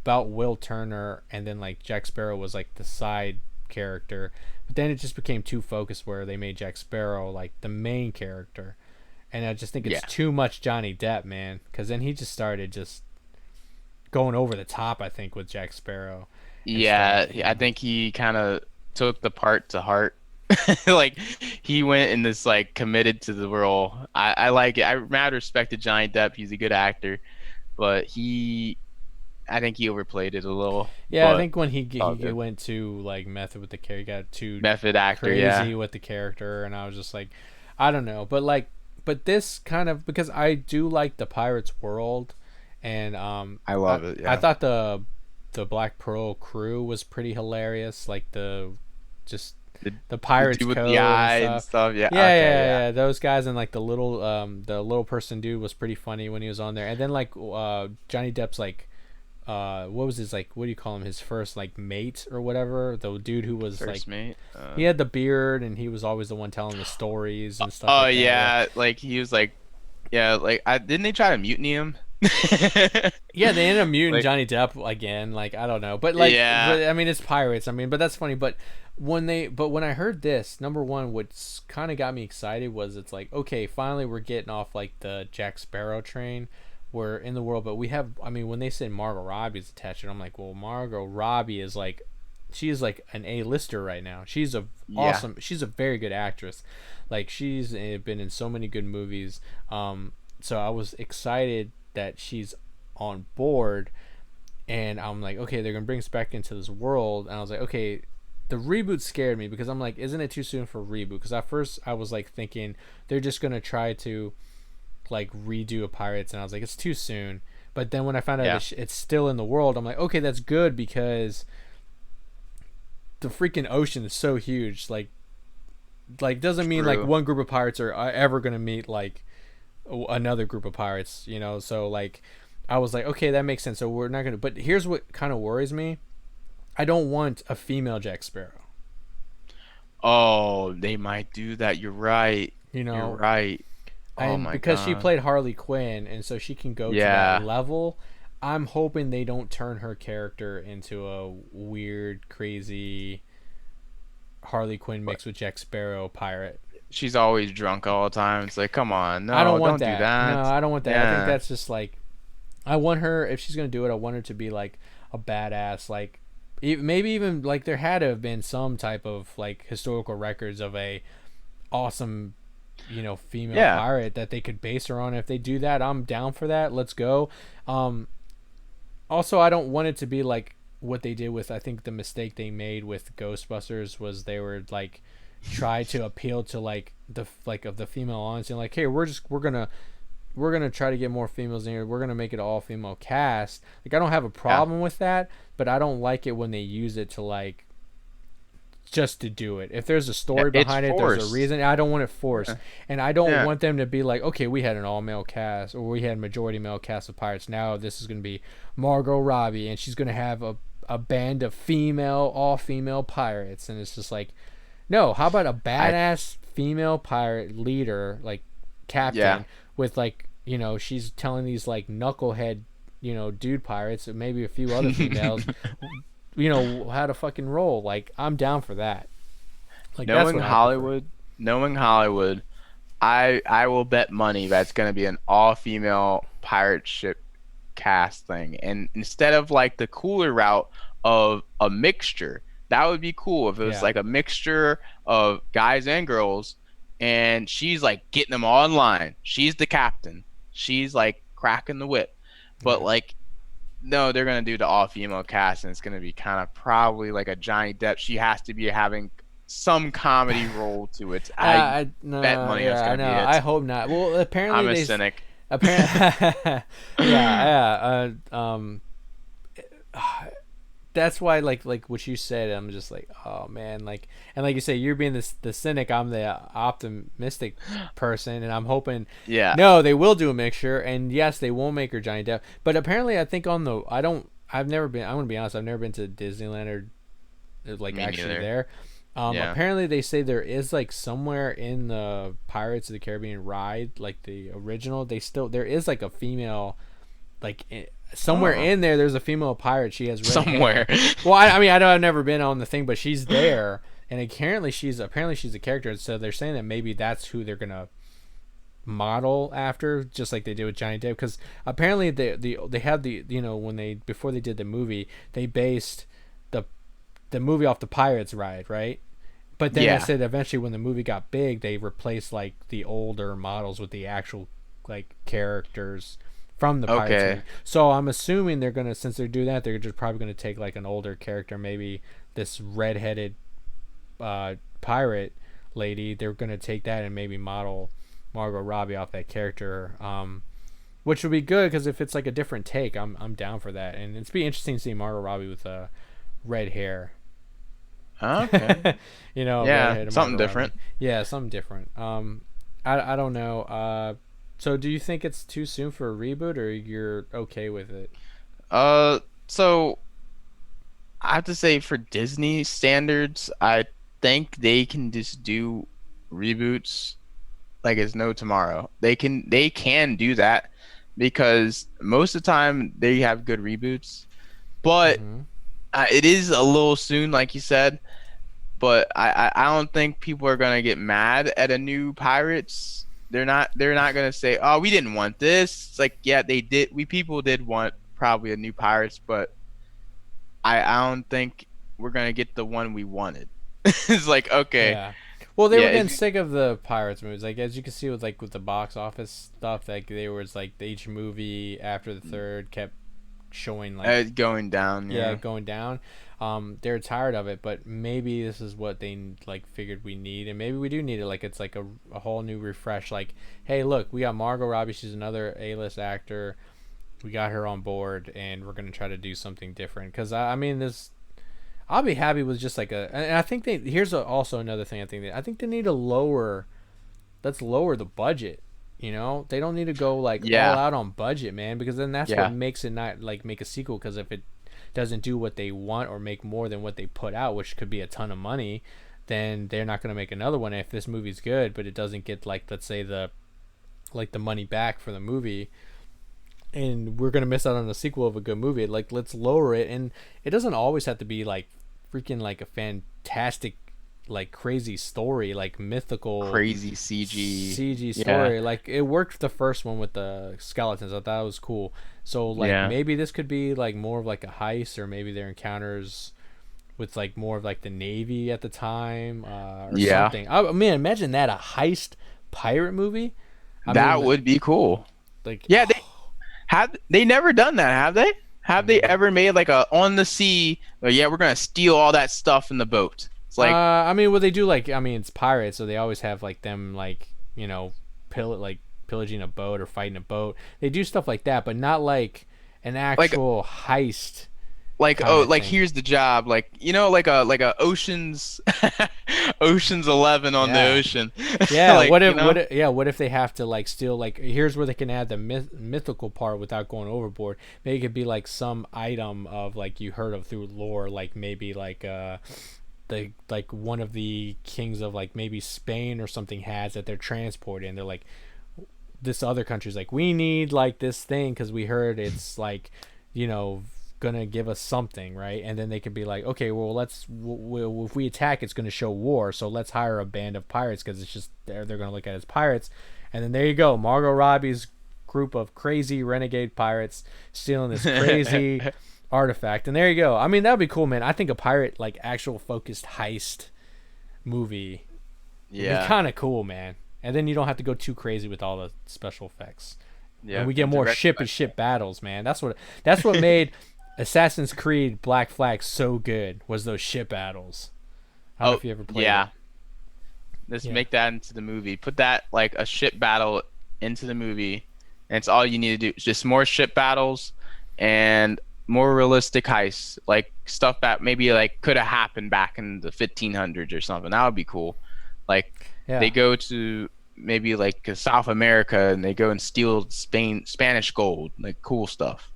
about Will Turner, and then like Jack Sparrow was like the side character, but then it just became too focused where they made Jack Sparrow like the main character, and I just think it's Yeah. too much Johnny Depp, man, because then he just started just going over the top, I think, with Jack Sparrow and Yeah. stuff. I think he kind of took the part to heart. Like he went in this like committed to the role. I like it. I mad respected Johnny Depp. He's a good actor, but I think he overplayed it a little. Yeah, I But think when all he good. went to like method with the character, he got too Method actor. crazy Yeah. with the character, and I was just like, I don't know, but like, but this kind of because I do like the Pirates world, and I love it. I Yeah. thought the Black Pearl crew was pretty hilarious, like the just The, the the Pirates dude with code the eye and and stuff. stuff. Yeah. Yeah, Okay. yeah, Yeah. yeah. Those guys and like the little person dude was pretty funny when he was on there, and then like Johnny Depp's like what was his like what do you call him his first like mate or whatever, the dude who was like First mate. he had the beard and he was always the one telling the stories and stuff Oh like that. yeah. Like he was like, yeah. Like didn't they try to mutiny him? Yeah, they ended up muting Like, Johnny Depp again. Like I don't know, but like, yeah. but, I mean, it's pirates. I mean, but that's funny. But when I heard this, number one, what kind of got me excited was it's like, okay, finally we're getting off like the Jack Sparrow train. We're in the world, but we have. I mean, when they said Margot Robbie's attached, I'm like, well, Margot Robbie is like, she is like an A-lister right now. She's a Yeah. awesome. She's a very good actress. Like she's been in so many good movies. So I was excited that she's on board, and I'm like, okay, they're gonna bring us back into this world, and I was like, okay, the reboot scared me because I'm like, isn't it too soon for a reboot? Because at first I was like thinking they're just gonna try to like redo a Pirates, and I was like, it's too soon. But then when I found out Yeah. it's still in the world, I'm like, okay, that's good because the freaking ocean is so huge. Like doesn't mean like True. one group of pirates are ever gonna meet like another group of pirates, you know. So like I was like, okay, that makes sense. So we're not gonna. But here's what kind of worries me: I don't want a female Jack Sparrow. Oh, they might do that. You're right. You You're know, right. Oh and my because she God. played Harley Quinn, and so she can go to that Yeah. level. I'm hoping they don't turn her character into a weird, crazy Harley Quinn But mixed with Jack Sparrow pirate. she's always drunk all the time. It's like, come on, I don't no, want don't do that. No, that. I don't want that. I think Yeah. that's just like I want her if she's gonna do it. I want her to be like a badass. Like maybe even like there had to have been some type of like historical records of a awesome female Yeah. pirate that they could base her on. If they do that, I'm down for that. Let's go. Um, Also, I don't want it to be like what they did with. I think the mistake they made with Ghostbusters was they were like try to appeal to like the like of the female audience and like, hey, we're gonna try to get more females in here. We're gonna make it all female cast. Like I don't have a Yeah. problem with that, but I don't like it when they use it to like just to do it. If there's a Yeah. story It's behind it, there's a forced. reason. I don't want it forced, Yeah. and I don't Yeah. want them to be like, okay, we had an all male cast or we had majority male cast of pirates. Now this is going to be Margot Robbie, and she's going to have a band of all female pirates, and it's just like, no. How about a I badass female pirate leader, like yeah. captain, with like she's telling these like knucklehead dude pirates and maybe a few other females how to fucking roll. Like I'm down for that. Like that's Knowing what I prefer. Hollywood, knowing Hollywood, I will bet money that's gonna be an all-female pirate ship cast thing. And instead of like the cooler route of a mixture, that would be cool if it was Yeah. like a mixture of guys and girls, and she's like getting them all in line. She's the captain. She's like cracking the whip. But Right. like no, they're gonna do the all female cast, and it's gonna be kind of probably like a Johnny Depp. She has to be having some comedy role to it. I I bet no, money that's yeah, I gonna be know. I it. hope not. Well, I'm apparently a they cynic. apparently yeah, that's why like what you said, I'm just like, oh man, like, and like you say, you're being the cynic, I'm the optimistic person, and I'm hoping Yeah. no, they will do a mixture, and yes, they won't make her Johnny Depp, but apparently I think on the I don't I've never been, I'm gonna be honest, I've never been to Disneyland or like Me actually neither. there. Yeah. Apparently they say there is like somewhere in the Pirates of the Caribbean ride, like the original, there is like a female, like somewhere Oh. in there. There's a female pirate. She has red Somewhere. hair. Well, I mean I know I've never been on the thing, but she's there, and apparently she's a character. So they're saying that maybe that's who they're gonna model after, just like they did with Johnny Depp, because apparently they had when they before they did the movie, they based the the movie off the Pirates ride, right? But then I Yeah. said eventually when the movie got big, they replaced like the older models with the actual like characters from the Pirates Okay. movie. So I'm assuming they're gonna, since they're doing that, they're just probably gonna take like an older character, maybe this redheaded pirate lady. They're gonna take that and maybe model Margot Robbie off that character. Which would be good because if it's like a different take, I'm down for that, and it's be interesting to see Margot Robbie with red hair. Okay. Yeah. Redheaded Something Margot Robbie. different. Yeah, something different. I don't know. So do you think it's too soon for a reboot, or you're okay with it? So I have to say for Disney standards, I think they can just do reboots like it's no tomorrow. They can do that because most of the time they have good reboots. But Mm-hmm. it is a little soon, like you said. But I don't think people are gonna get mad at a new Pirates. They're not gonna say, "Oh, we didn't want this." It's like, yeah, they did. We people did want probably a new Pirates, but I don't think we're gonna get the one we wanted. It's like, okay, Yeah. Well, they yeah, were getting it's sick of the Pirates movies. Like as you can see with the box office stuff, like they was like each movie after the third kept showing like going down. yeah Yeah, going down. They're tired of it, but maybe this is what they like figured we need, and maybe we do need it. Like it's like a whole new refresh. Like, hey, look, we got Margot Robbie. She's another A-list actor. We got her on board, and we're gonna try to do something different. Because I mean, this I'll be happy with just like a. And I think also another thing. I think they need to lower. Let's lower the budget. They don't need to go like all yeah, out on budget, man, because then that's what yeah, makes it not like make a sequel. Because if it doesn't do what they want or make more than what they put out, which could be a ton of money, then they're not going to make another one. If this movie's good, but it doesn't get like, let's say, the money back for the movie, and we're going to miss out on a sequel of a good movie. Like, let's lower it. And it doesn't always have to be like freaking like a fantastic, like crazy story, like mythical Crazy CG story. Yeah. Like, it worked the first one with the skeletons. I thought it was cool. So like, Yeah. maybe this could be like more of like a heist, or maybe their encounters with like more of like the Navy at the time, or Yeah. something. I mean, imagine that, a heist pirate movie. That would be cool. Like, Yeah, they never done that, have they? Have they ever made like a on the sea? Yeah, we're gonna steal all that stuff in the boat. It's like, I mean, what they do, like, I mean, it's pirates, so they always have like them, like, you know, pillaging a boat or fighting a boat. They do stuff like that, but not like an actual heist. like kind oh, of like thing. here's the job, like like a Ocean's Ocean's 11 on the Yeah. ocean. Yeah, Like, what if you know? what if they have to like steal, like, here's where they can add the mythical part without going overboard. Maybe it could be like some item of like you heard of through lore, like maybe like the like one of the kings of like maybe Spain or something has that they're transporting, and they're like, this other country's like, we need like this thing because we heard it's like, you know, gonna give us something, right? And then they could be like, okay, well, if we attack, it's gonna show war, so let's hire a band of pirates because it's just they're gonna look at it as pirates. And then there you go, Margot Robbie's group of crazy renegade pirates stealing this crazy artifact, and there you go. I mean, that'd be cool, man. I think a pirate, like, actual focused heist movie would be kind of cool, man. And then you don't have to go too crazy with all the special effects. Yeah, And we get more direct ship and ship battles, man. That's what made Assassin's Creed Black Flag so good, was those ship battles. I don't know if you ever played yeah. it. Let's Yeah. make that into the movie. Put that like a ship battle into the movie, and it's all you need to do. It's just more ship battles and more realistic heists, like stuff that maybe like could have happened back in the 1500s or something. That would be cool. Like, Yeah. they go to maybe like South America and they go and steal Spanish gold, like cool stuff.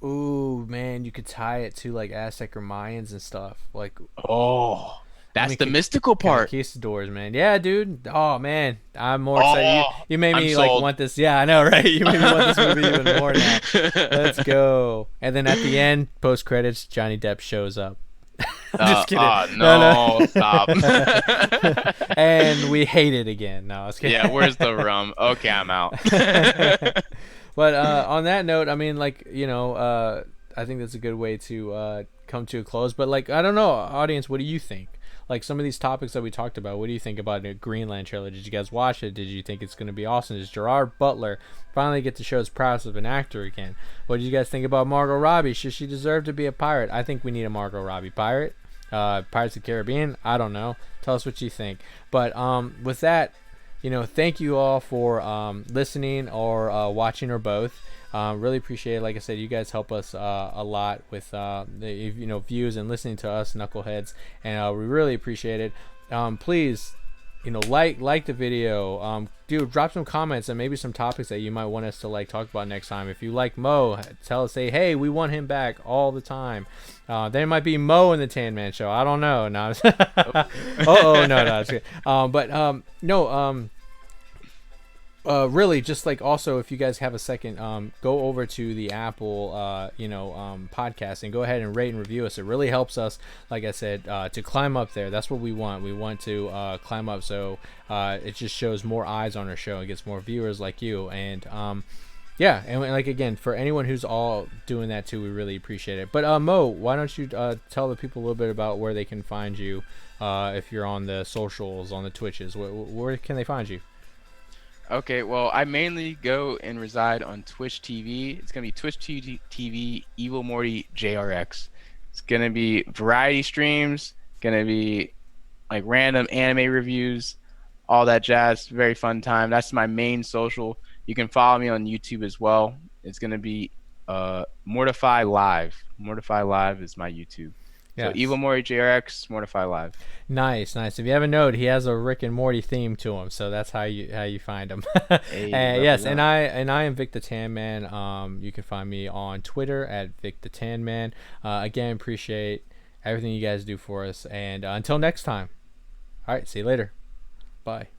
Ooh, man, you could tie it to like Aztec or Mayans and stuff. Like, Oh, that's mean, the mystical part. conquistadors, man. Yeah, dude. Oh man, I'm more excited. You made me I'm like sold. want this. Yeah, I know, right? You made me want this movie even more now. Let's go. And then at the end, post credits, Johnny Depp shows up. Just kidding. No, stop. And we hate it again. No, I was kidding. Yeah, where's the rum? Okay, I'm out. But on that note, I mean, like, you know, I think that's a good way to come to a close. But like, I don't know, audience, what do you think? Like, some of these topics that we talked about, what do you think about the Greenland trailer? Did you guys watch it? Did you think it's going to be awesome? Does Gerard Butler finally get to show his prowess of an actor again? What did you guys think about Margot Robbie? Should she deserve to be a pirate? I think we need a Margot Robbie pirate. Pirates of the Caribbean? I don't know. Tell us what you think. But with that, you know, thank you all for listening or watching, or both. Really appreciate it. Like I said, you guys help us a lot with the views and listening to us knuckleheads, and we really appreciate it. Please, like the video. Dude, drop some comments and maybe some topics that you might want us to like talk about next time. If you like Mo, tell us, say, hey, we want him back all the time. There might be Mo in the Tanman show. I don't know. No. Really, just like, also, if you guys have a second, go over to the Apple podcast and go ahead and rate and review us. It really helps us, like I said, to climb up there. That's what we want. We want to climb up, so it just shows more eyes on our show. It gets more viewers like you. And yeah, and like, again, for anyone who's all doing that too, we really appreciate it. But Mo, why don't you tell the people a little bit about where they can find you, if you're on the socials, on the Twitches? Where can they find you? Okay, well, I mainly go and reside on Twitch TV. It's gonna be Twitch TV evilmortyJRX. It's gonna be variety streams, gonna be like random anime reviews, all that jazz. Very fun time. That's my main social. You can follow me on YouTube as well. It's gonna be Mortify Live. Mortify Live is my YouTube. Yes. So evilmortyJRX, Mortify Live. Nice. If you haven't noted, he has a Rick and Morty theme to him, so that's how you find him. Hey, yes, and I am Vic the Tanman. You can find me on Twitter at Vic the Tanman. Again, appreciate everything you guys do for us, and until next time. All right, see you later. Bye.